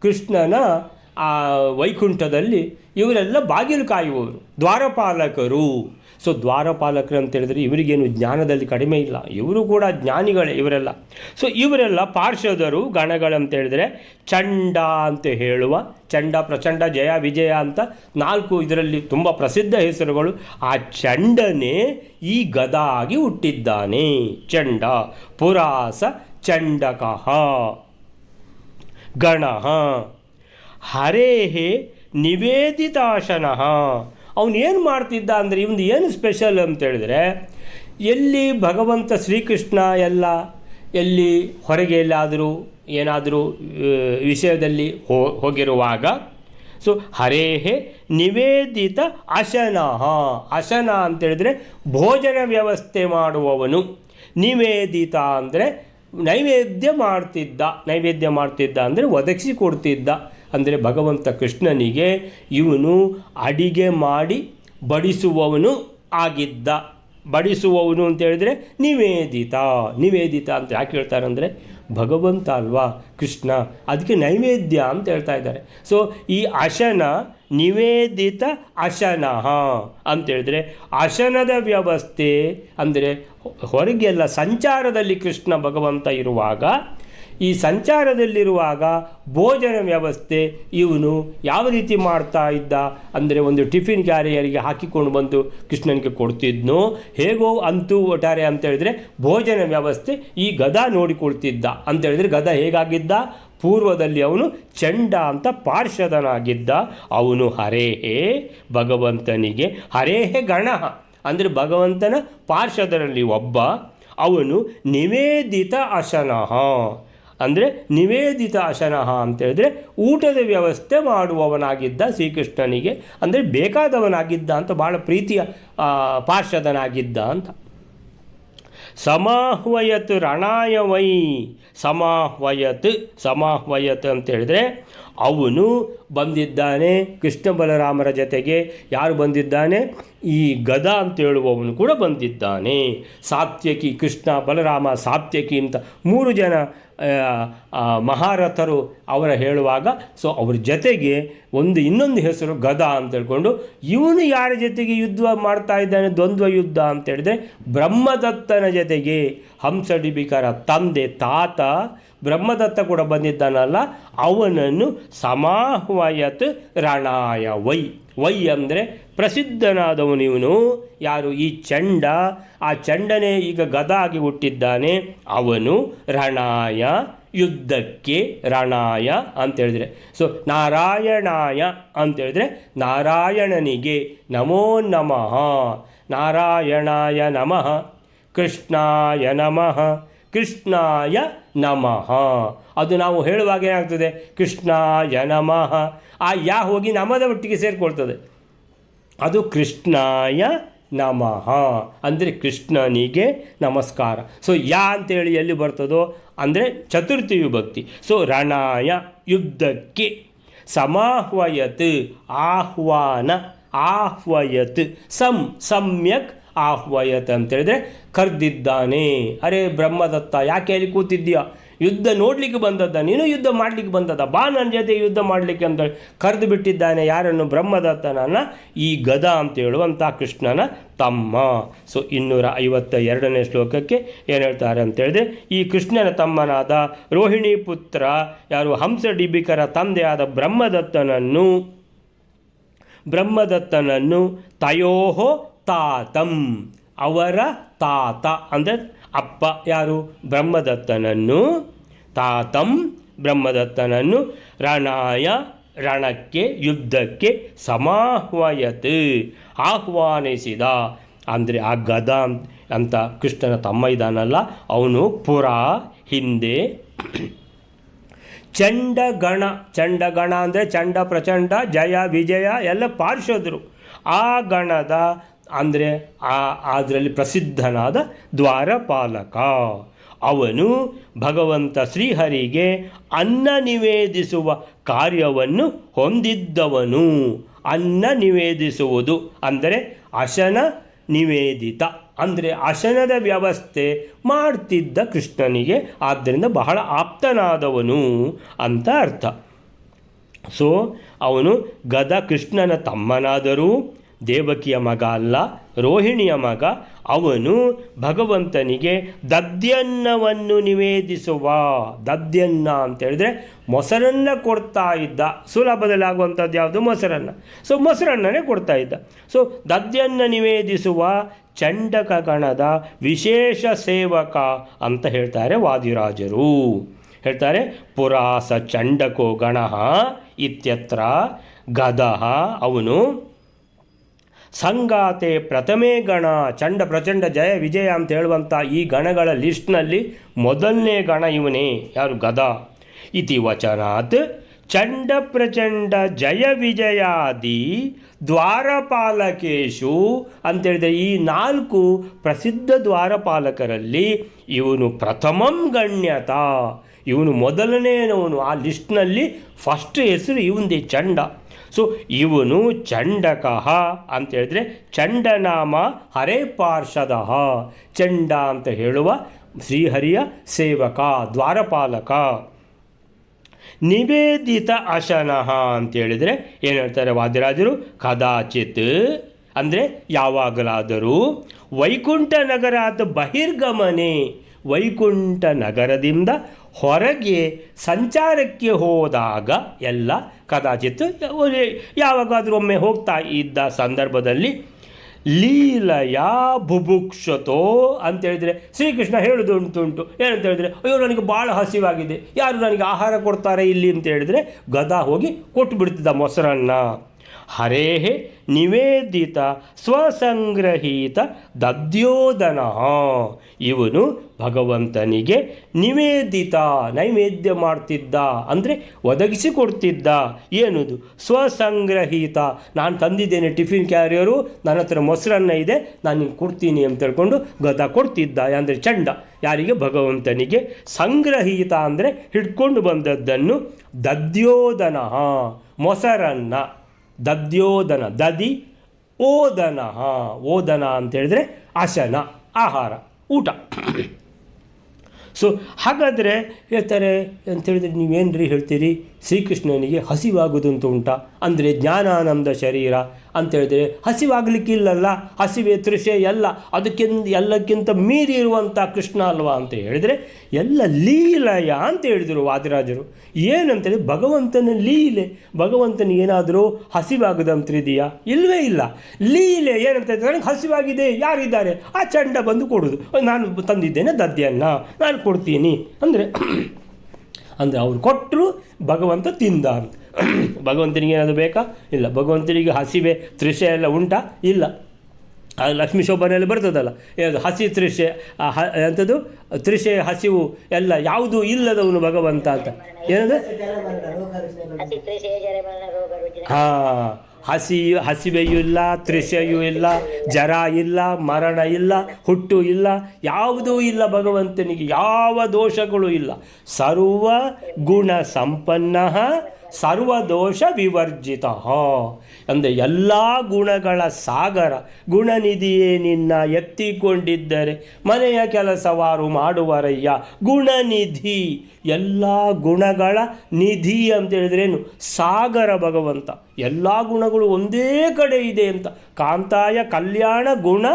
ಕೃಷ್ಣನ ಆ ವೈಕುಂಠದಲ್ಲಿ ಇವರೆಲ್ಲ ಬಾಗಿಲು ಕಾಯುವವರು, ದ್ವಾರಪಾಲಕರು. ಸೊ ದ್ವಾರಪಾಲಕರು ಅಂತ ಹೇಳಿದರೆ ಇವರಿಗೇನು ಜ್ಞಾನದಲ್ಲಿ ಕಡಿಮೆ ಇಲ್ಲ, ಇವರು ಕೂಡ ಜ್ಞಾನಿಗಳೇ ಇವರೆಲ್ಲ. ಸೊ ಇವರೆಲ್ಲ ಪಾರ್ಷದರು, ಗಣಗಳಂತ ಹೇಳಿದರೆ ಚಂಡ ಅಂತ ಹೇಳುವ, ಚಂಡ, ಪ್ರಚಂಡ, ಜಯ, ವಿಜಯ ಅಂತ 4 ಇದರಲ್ಲಿ ತುಂಬ ಪ್ರಸಿದ್ಧ ಹೆಸರುಗಳು. ಆ ಚಂಡನೇ ಈ ಗದ ಆಗಿ ಹುಟ್ಟಿದ್ದಾನೆ. ಚಂಡ ಪುರಾಸ ಚಂಡಕಃ ಗಣಃ ಹರೇಃ ನಿವೇದಿತಾಶನಃ. ಅವನೇನು ಮಾಡ್ತಿದ್ದ ಅಂದರೆ ಇವನು ಏನು ಸ್ಪೆಷಲ್ ಅಂತ ಹೇಳಿದರೆ, ಎಲ್ಲಿ ಭಗವಂತ ಶ್ರೀಕೃಷ್ಣ ಎಲ್ಲಿ ಹೊರಗೆ ಎಲ್ಲಾದರೂ ಏನಾದರೂ ವಿಷಯದಲ್ಲಿ ಹೋಗಿರುವಾಗ, ಸೊ ಹರೇಃ ನಿವೇದಿತ ಅಶನಃ. ಅಶನ ಅಂತೇಳಿದರೆ ಭೋಜನ ವ್ಯವಸ್ಥೆ ಮಾಡುವವನು. ನಿವೇದಿತ ಅಂದರೆ ನೈವೇದ್ಯ ಮಾಡ್ತಿದ್ದ ಅಂದರೆ ಒದಗಿಸಿಕೊಡ್ತಿದ್ದ. ಅಂದರೆ ಭಗವಂತ ಕೃಷ್ಣನಿಗೆ ಇವನು ಅಡಿಗೆ ಮಾಡಿ ಬಡಿಸುವವನು ಆಗಿದ್ದ. ಬಡಿಸುವವನು ಅಂತ ಹೇಳಿದರೆ ನಿವೇದಿತ ಅಂತ ಯಾಕೆ ಹೇಳ್ತಾರೆ ಅಂದರೆ ಭಗವಂತ ಅಲ್ವಾ ಕೃಷ್ಣ, ಅದಕ್ಕೆ ನೈವೇದ್ಯ ಅಂತ ಹೇಳ್ತಾ ಇದ್ದಾರೆ. ಸೊ ಈ ಅಶನ, ನಿವೇದಿತ ಅಶನಃ ಅಂತೇಳಿದರೆ ಅಶನದ ವ್ಯವಸ್ಥೆ ಅಂದರೆ ಹೊರಗೆಲ್ಲ ಸಂಚಾರದಲ್ಲಿ ಕೃಷ್ಣ ಭಗವಂತ ಇರುವಾಗ, ಈ ಸಂಚಾರದಲ್ಲಿರುವಾಗ ಭೋಜನ ವ್ಯವಸ್ಥೆ ಇವನು ಯಾವ ರೀತಿ ಮಾಡ್ತಾ ಇದ್ದ ಅಂದರೆ ಒಂದು ಟಿಫಿನ್ ಕ್ಯಾರಿಯರಿಗೆ ಹಾಕಿಕೊಂಡು ಬಂದು ಕೃಷ್ಣನಿಗೆ ಕೊಡ್ತಿದ್ನೋ ಹೇಗೋ ಅಂತೂ ಒಟ್ಟಾರೆ ಅಂತ ಹೇಳಿದರೆ ಭೋಜನ ವ್ಯವಸ್ಥೆ ಈ ಗದ ನೋಡಿಕೊಳ್ತಿದ್ದ ಅಂತ ಹೇಳಿದರೆ ಗದ ಹೇಗಾಗಿದ್ದ, ಪೂರ್ವದಲ್ಲಿ ಅವನು ಚಂಡ ಅಂತ ಪಾರ್ಷದನಾಗಿದ್ದ. ಅವನು ಹರೇಹೇ ಭಗವಂತನಿಗೆ, ಹರೇಹೇ ಗಣಃ ಅಂದರೆ ಭಗವಂತನ ಪಾರ್ಷದರಲ್ಲಿ ಒಬ್ಬ. ಅವನು ನಿವೇದಿತ ಅಶನಃ ಅಂದರೆ ನಿವೇದಿತ ಅಶನಃ ಅಂತೇಳಿದರೆ ಊಟದ ವ್ಯವಸ್ಥೆ ಮಾಡುವವನಾಗಿದ್ದ ಶ್ರೀಕೃಷ್ಣನಿಗೆ, ಅಂದರೆ ಬೇಕಾದವನಾಗಿದ್ದ ಅಂತ, ಭಾಳ ಪ್ರೀತಿಯ ಪಾರ್ಷದನಾಗಿದ್ದ ಅಂತ. ಸಮಾಹ್ವಯತ್ ರಣಾಯ ವೈ, ಸಮಾಹ್ವಯತ್ ಅಂತೇಳಿದರೆ ಅವನು ಬಂದಿದ್ದಾನೆ ಕೃಷ್ಣ ಬಲರಾಮರ ಜೊತೆಗೆ. ಯಾರು ಬಂದಿದ್ದಾನೆ? ಈ ಗದ ಅಂತ ಹೇಳುವವನು ಕೂಡ ಬಂದಿದ್ದಾನೆ. ಸಾತ್ಯಕಿ, ಕೃಷ್ಣ ಬಲರಾಮ ಸಾತ್ಯಕಿ ಅಂತ 3 ಜನ ಮಹಾರಥರು ಅವರ ಹೇಳುವಾಗ, ಸೊ ಅವ್ರ ಜೊತೆಗೆ ಇನ್ನೊಂದು ಹೆಸರು ಗದ ಅಂತ ಹೇಳ್ಕೊಂಡು ಇವನು ಯಾರ ಜೊತೆಗೆ ಯುದ್ಧ ಮಾಡ್ತಾ ಇದ್ದಾನೆ, ದ್ವಂದ್ವ ಯುದ್ಧ ಅಂತ ಹೇಳಿದ್ರೆ ಬ್ರಹ್ಮದತ್ತನ ಜೊತೆಗೆ. ಹಂಸಡಿಬಿಕರ ತಂದೆ ತಾತ ಬ್ರಹ್ಮದತ್ತ ಕೂಡ ಬಂದಿದ್ದಾನಲ್ಲ, ಅವನನ್ನು ಸಮಾಹ್ವಯತ್ ರಣಾಯ ವೈ ಅಂದರೆ ಪ್ರಸಿದ್ಧನಾದವನು ಇವನು. ಯಾರು? ಈ ಚಂಡ. ಆ ಚಂಡನೇ ಈಗ ಗದ ಆಗಿ ಹುಟ್ಟಿದ್ದಾನೆ. ಅವನು ರಣಾಯ ಯುದ್ಧಕ್ಕೆ ರಣಾಯ ಅಂತೇಳಿದ್ರೆ. ಸೊ ನಾರಾಯಣಾಯ ಅಂತೇಳಿದ್ರೆ ನಾರಾಯಣನಿಗೆ ನಮೋ ನಮಃ, ನಾರಾಯಣಾಯ ನಮಃ, ಕೃಷ್ಣಾಯ ನಮಃ, ಕೃಷ್ಣಾಯ ನಮಃ. ಅದು ನಾವು ಹೇಳುವಾಗ ಏನಾಗ್ತದೆ, ಕೃಷ್ಣಾಯ ನಮಃ, ಆ ಯಾ ಹೋಗಿ ನಮದ ಒಟ್ಟಿಗೆ ಸೇರಿಕೊಳ್ತದೆ, ಅದು ಕೃಷ್ಣಾಯ ನಮಃ ಅಂದರೆ ಕೃಷ್ಣನಿಗೆ ನಮಸ್ಕಾರ. ಸೊ ಯಾ ಅಂತೇಳಿ ಎಲ್ಲಿ ಬರ್ತದೋ ಅಂದರೆ ಚತುರ್ಥಿ ವಿಭಕ್ತಿ. ಸೊ ರಣಾಯ ಯುದ್ಧಕ್ಕೆ, ಸಮಾಹ್ವಯತ್ ಆಹ್ವಾನ, ಆಹ್ವಯತ್ ಸಮ್ಯಕ್ ಆಹ್ವಯತ್ ಅಂತೇಳಿದ್ರೆ ಕರೆದಿದ್ದಾನೆ. ಅರೆ ಬ್ರಹ್ಮದತ್ತ ಯಾಕೆ ಅಲ್ಲಿ ಕೂತಿದ್ದೀಯಾ, ಯುದ್ಧ ನೋಡಲಿಕ್ಕೆ ಬಂದದ್ದ, ನೀನು ಯುದ್ಧ ಮಾಡಲಿಕ್ಕೆ ಬಂದದ್ದ, ಬಾ ನನ್ನ ಜೊತೆ ಯುದ್ಧ ಮಾಡಲಿಕ್ಕೆ ಅಂತ ಕರೆದು ಬಿಟ್ಟಿದ್ದಾನೆ. ಯಾರನ್ನು, ಬ್ರಹ್ಮದತ್ತನನ್ನು, ಈ ಗದಾ ಅಂತ ಹೇಳುವಂಥ ಕೃಷ್ಣನ ತಮ್ಮ. ಸೊ 252ನೇ ಶ್ಲೋಕಕ್ಕೆ ಏನು ಹೇಳ್ತಾರೆ ಅಂತೇಳಿದ್ರೆ, ಈ ಕೃಷ್ಣನ ತಮ್ಮನಾದ ರೋಹಿಣಿ ಪುತ್ರ ಯಾರು ಹಂಸಡಿಬಿಕರ ತಂದೆಯಾದ ಬ್ರಹ್ಮದತ್ತನನ್ನು ತಯೋಹೋ ತಾತಂ, ಅವರ ತಾತ ಅಂದರೆ ಅಪ್ಪ ಯಾರು, ಬ್ರಹ್ಮದತ್ತನನ್ನು, ತಾತಂ ಬ್ರಹ್ಮದತ್ತನನ್ನು ರಣಾಯ ರಣಕ್ಕೆ, ಯುದ್ಧಕ್ಕೆ, ಸಮಾಹ್ವಯತ್ ಆಹ್ವಾನಿಸಿದ. ಅಂದರೆ ಆ ಗದ ಅಂತ ಕೃಷ್ಣನ ತಮ್ಮ ಇದ್ದಾನಲ್ಲ ಅವನು ಪುರ ಹಿಂದೆ ಚಂಡಗಣ ಅಂದರೆ ಚಂಡ ಪ್ರಚಂಡ ಜಯ ವಿಜಯ ಎಲ್ಲ ಪಾರ್ಷದರು, ಆ ಗಣದ ಅಂದರೆ ಅದರಲ್ಲಿ ಪ್ರಸಿದ್ಧನಾದ ದ್ವಾರಪಾಲಕ. ಅವನು ಭಗವಂತ ಶ್ರೀಹರಿಗೆ ಅನ್ನ ನಿವೇದಿಸುವ ಕಾರ್ಯವನ್ನು ಹೊಂದಿದ್ದವನು. ಅನ್ನ ನಿವೇದಿಸುವುದು ಅಂದರೆ ಅಶನ ನಿವೇದಿತ ಅಂದರೆ ಅಶನದ ವ್ಯವಸ್ಥೆ ಮಾಡ್ತಿದ್ದ ಕೃಷ್ಣನಿಗೆ, ಆದ್ದರಿಂದ ಬಹಳ ಆಪ್ತನಾದವನು ಅಂತ ಅರ್ಥ. ಸೊ ಅವನು ಗದ ಕೃಷ್ಣನ ತಮ್ಮನಾದರೂ ದೇವಕಿಯ ಮಗ ಅಲ್ಲ, ರೋಹಿಣಿಯ ಮಗ. ಅವನು ಭಗವಂತನಿಗೆ ದದ್ಯನ್ನವನ್ನು ನಿವೇದಿಸುವ, ದದ್ಯನ್ನ ಅಂತೇಳಿದ್ರೆ ಮೊಸರನ್ನು ಕೊಡ್ತಾ ಇದ್ದ. ಸುಲಭದಲ್ಲಿ ಆಗುವಂಥದ್ದು ಯಾವುದು, ಮೊಸರನ್ನ. ಸೊ ಮೊಸರನ್ನೇ ಕೊಡ್ತಾ ಇದ್ದ. ಸೊ ದದ್ಯನ್ನ ನಿವೇದಿಸುವ ಚಂಡಕ ಗಣದ ವಿಶೇಷ ಸೇವಕ ಅಂತ ಹೇಳ್ತಾರೆ ವಾದಿರಾಜರು. ಹೇಳ್ತಾರೆ ಪುರಾಸ ಚಂಡಕೋ ಗಣಃ ಇತ್ಯತ್ರ ಗದಃ, ಅವನು ಸಂಗಾತೆ ಪ್ರಥಮೇ ಗಣ, ಚಂಡ ಪ್ರಚಂಡ ಜಯ ವಿಜಯ ಅಂತ ಹೇಳುವಂಥ ಈ ಗಣಗಳ ಲಿಸ್ಟ್ನಲ್ಲಿ ಮೊದಲನೇ ಗಣ ಇವನೇ, ಯಾರು, ಗದ. ಇತಿ ವಚನಾತ್ ಚಂಡ ಪ್ರಚಂಡ ಜಯ ವಿಜಯಾದಿ ದ್ವಾರಪಾಲಕೇಶು ಅಂತೇಳಿದರೆ ಈ 4 ಪ್ರಸಿದ್ಧ ದ್ವಾರಪಾಲಕರಲ್ಲಿ ಇವನು ಪ್ರಥಮಂ ಗಣ್ಯತ, ಇವನು ಮೊದಲನೇನವನು. ಆ ಲಿಸ್ಟ್ನಲ್ಲಿ ಫಸ್ಟ್ ಹೆಸರು ಇವಂದೇ, ಚಂಡ. ಸೊ ಇವನು ಚಂಡಕಃ ಅಂತೇಳಿದ್ರೆ ಚಂಡನಾಮ ಹರೇ ಪಾರ್ಷದಃ, ಚಂಡ ಅಂತ ಹೇಳುವ ಶ್ರೀಹರಿಯ ಸೇವಕ, ದ್ವಾರಪಾಲಕ. ನಿವೇದಿತ ಅಶನಃ ಅಂತೇಳಿದರೆ ಏನು ಹೇಳ್ತಾರೆ ವಾದಿರಾಜರು, ಕದಾಚಿತ್ ಅಂದರೆ ಯಾವಾಗಲಾದರೂ, ವೈಕುಂಠ ನಗರಾತ್ ಬಹಿರ್ಗಮನೆ, ವೈಕುಂಠ ನಗರದಿಂದ ಹೊರಗೆ ಸಂಚಾರಕ್ಕೆ ಹೋದಾಗ ಎಲ್ಲ, ಕದಾಚಿತ್ ಯಾವಾಗಾದರೂ ಒಮ್ಮೆ ಹೋಗ್ತಾ ಇದ್ದ ಸಂದರ್ಭದಲ್ಲಿ, ಲೀಲಯ ಬುಭುಕ್ಷತೋ ಅಂತೇಳಿದರೆ ಶ್ರೀಕೃಷ್ಣ ಹೇಳೋದುಂಟುಂಟು. ಏನಂತ ಹೇಳಿದ್ರೆ, ಅಯ್ಯೋ ನನಗೆ ಭಾಳ ಹಸಿವಾಗಿದೆ, ಯಾರು ನನಗೆ ಆಹಾರ ಕೊಡ್ತಾರೆ ಇಲ್ಲಿ ಅಂತ ಹೇಳಿದ್ರೆ ಗದಾ ಹೋಗಿ ಕೊಟ್ಟು ಬಿಡ್ತಿದ್ದ ಮೊಸರನ್ನು. ಹರೇಹೇ ನಿವೇದಿತ ಸ್ವಸಂಗ್ರಹೀತ ದದ್ಯೋದನ, ಇವನು ಭಗವಂತನಿಗೆ ನಿವೇದಿತ ನೈವೇದ್ಯ ಮಾಡ್ತಿದ್ದ ಅಂದರೆ ಒದಗಿಸಿಕೊಡ್ತಿದ್ದ. ಏನದು, ಸ್ವಸಂಗ್ರಹೀತ, ನಾನು ತಂದಿದ್ದೇನೆ ಟಿಫಿನ್ ಕ್ಯಾರಿಯರು, ನನ್ನ ಹತ್ರ ಮೊಸರನ್ನ ಇದೆ, ನಾನು ನಿಮ್ಗೆ ಕೊಡ್ತೀನಿ ಅಂತ ಹೇಳ್ಕೊಂಡು ಗದ ಕೊಡ್ತಿದ್ದ. ಅಂದರೆ ಚಂಡ ಯಾರಿಗೆ, ಭಗವಂತನಿಗೆ. ಸಂಗ್ರಹೀತ ಅಂದರೆ ಹಿಡ್ಕೊಂಡು ಬಂದದ್ದನ್ನು, ದದ್ಯೋದನ ಮೊಸರನ್ನ, ದದ್ಯೋದನ ದದಿ ಓದನ, ಓದನ ಅಂತೇಳಿದ್ರೆ ಅಶನ, ಆಹಾರ, ಊಟ. ಸೊ ಹಾಗಾದರೆ ಹೇಳ್ತಾರೆ ಅಂತೇಳಿದರೆ, ನೀವೇನ್ರಿ ಹೇಳ್ತೀರಿ, ಶ್ರೀಕೃಷ್ಣನಿಗೆ ಹಸಿವಾಗುವುದು ಅಂತ ಉಂಟಾ ಅಂದರೆ ಜ್ಞಾನಾನಂದ ಶರೀರ ಅಂತೇಳಿದರೆ ಹಸಿವಾಗಲಿಕ್ಕಿಲ್ಲಲ್ಲ, ಹಸಿವೆ ತೃಷೆ ಎಲ್ಲ ಎಲ್ಲಕ್ಕಿಂತ ಮೀರಿ ಇರುವಂಥ ಕೃಷ್ಣ ಅಲ್ವಾ ಅಂತ ಹೇಳಿದರೆ, ಎಲ್ಲ ಲೀಲಯ ಅಂತ ಹೇಳಿದರು ವಾದಿರಾಜರು. ಏನಂತೇಳಿ ಭಗವಂತನ ಲೀಲೆ, ಭಗವಂತನಿಗೆ ಏನಾದರೂ ಹಸಿವಾಗದಂತಿದೆಯಾ, ಇಲ್ಲವೇ ಇಲ್ಲ. ಲೀಲೆ ಏನಂತ ಹೇಳಿದ್ರೆ, ನನಗೆ ಹಸಿವಾಗಿದೆ, ಯಾರಿದ್ದಾರೆ, ಆ ಚಂಡ ಬಂದು ಕೊಡೋದು, ನಾನು ತಂದಿದ್ದೇನೆ ದದ್ಯನ್ನ, ನಾನು ಕೊಡ್ತೀನಿ ಅಂದರೆ ಅಂದರೆ ಅವ್ರು ಕೊಟ್ಟರು ಭಗವಂತ ತಿಂದ ಅಂತ. ಭಗವಂತನಿಗೆ ಏನಾದರೂ ಬೇಕಾ? ಇಲ್ಲ. ಭಗವಂತನಿಗೆ ಹಸಿವೆ ತೃಷೆ ಎಲ್ಲ ಉಂಟಾ? ಇಲ್ಲ. ಲಕ್ಷ್ಮೀ ಶೋಭನೆಯಲ್ಲಿ ಬರ್ತದಲ್ಲ, ಏನದು ಹಸಿ ತೃಷೆ, ಎಂಥದ್ದು ತೃಷೆ ಹಸಿವು ಎಲ್ಲ ಯಾವುದೂ ಇಲ್ಲದವನು ಭಗವಂತ ಅಂತ. ಏನದು? ಹಾಂ, ಹಸಿವೆಯೂ ಇಲ್ಲ, ತೃಷೆಯೂ ಇಲ್ಲ, ಜರ ಇಲ್ಲ, ಮರಣ ಇಲ್ಲ, ಹುಟ್ಟು ಇಲ್ಲ, ಯಾವುದೂ ಇಲ್ಲ ಭಗವಂತನಿಗೆ. ಯಾವ ದೋಷಗಳು ಇಲ್ಲ. ಸರ್ವ ಗುಣ ಸಂಪನ್ನ ಸರ್ವದೋಷ ವಿವರ್ಜಿತ. ಅಂದರೆ ಎಲ್ಲ ಗುಣಗಳ ಸಾಗರ. ಗುಣನಿಧಿಯೇ ನಿನ್ನ ಎತ್ತಿಕೊಂಡಿದ್ದರೆ ಮನೆಯ ಕೆಲಸವಾರು ಮಾಡುವರಯ್ಯ. ಗುಣನಿಧಿ, ಎಲ್ಲ ಗುಣಗಳ ನಿಧಿ ಅಂತ ಹೇಳಿದ್ರೇನು? ಸಾಗರ ಭಗವಂತ. ಎಲ್ಲ ಗುಣಗಳು ಒಂದೇ ಕಡೆ ಇದೆ ಅಂತ. ಕಾಂತಾಯ ಕಲ್ಯಾಣ ಗುಣ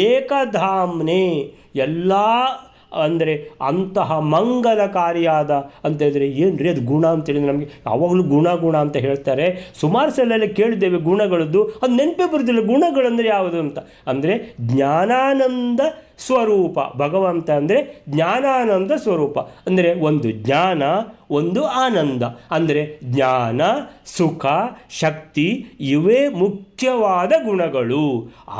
ಏಕಧಾಮ್ನೆ. ಎಲ್ಲ ಅಂದರೆ ಅಂತಹ ಮಂಗಲಕಾರಿಯಾದ ಅಂತ ಹೇಳಿದರೆ ಏನು ರೀ ಅದು ಗುಣ ಅಂತೇಳಿದರೆ ನಮಗೆ ಯಾವಾಗಲೂ ಗುಣ ಅಂತ ಹೇಳ್ತಾರೆ. ಸುಮಾರು ಸಲ ಕೇಳಿದ್ದೇವೆ ಗುಣಗಳದ್ದು, ಅದು ನೆನಪೇ ಬರುತ್ತಿಲ್ಲ. ಗುಣಗಳಂದರೆ ಯಾವುದು ಅಂತ. ಅಂದರೆ ಜ್ಞಾನಾನಂದ ಸ್ವರೂಪ ಭಗವಂತ. ಅಂದರೆ ಜ್ಞಾನಾನಂದ ಸ್ವರೂಪ ಅಂದರೆ ಒಂದು ಜ್ಞಾನ, ಒಂದು ಆನಂದ. ಅಂದರೆ ಜ್ಞಾನ, ಸುಖ, ಶಕ್ತಿ ಇವೇ ಮುಖ್ಯವಾದ ಗುಣಗಳು.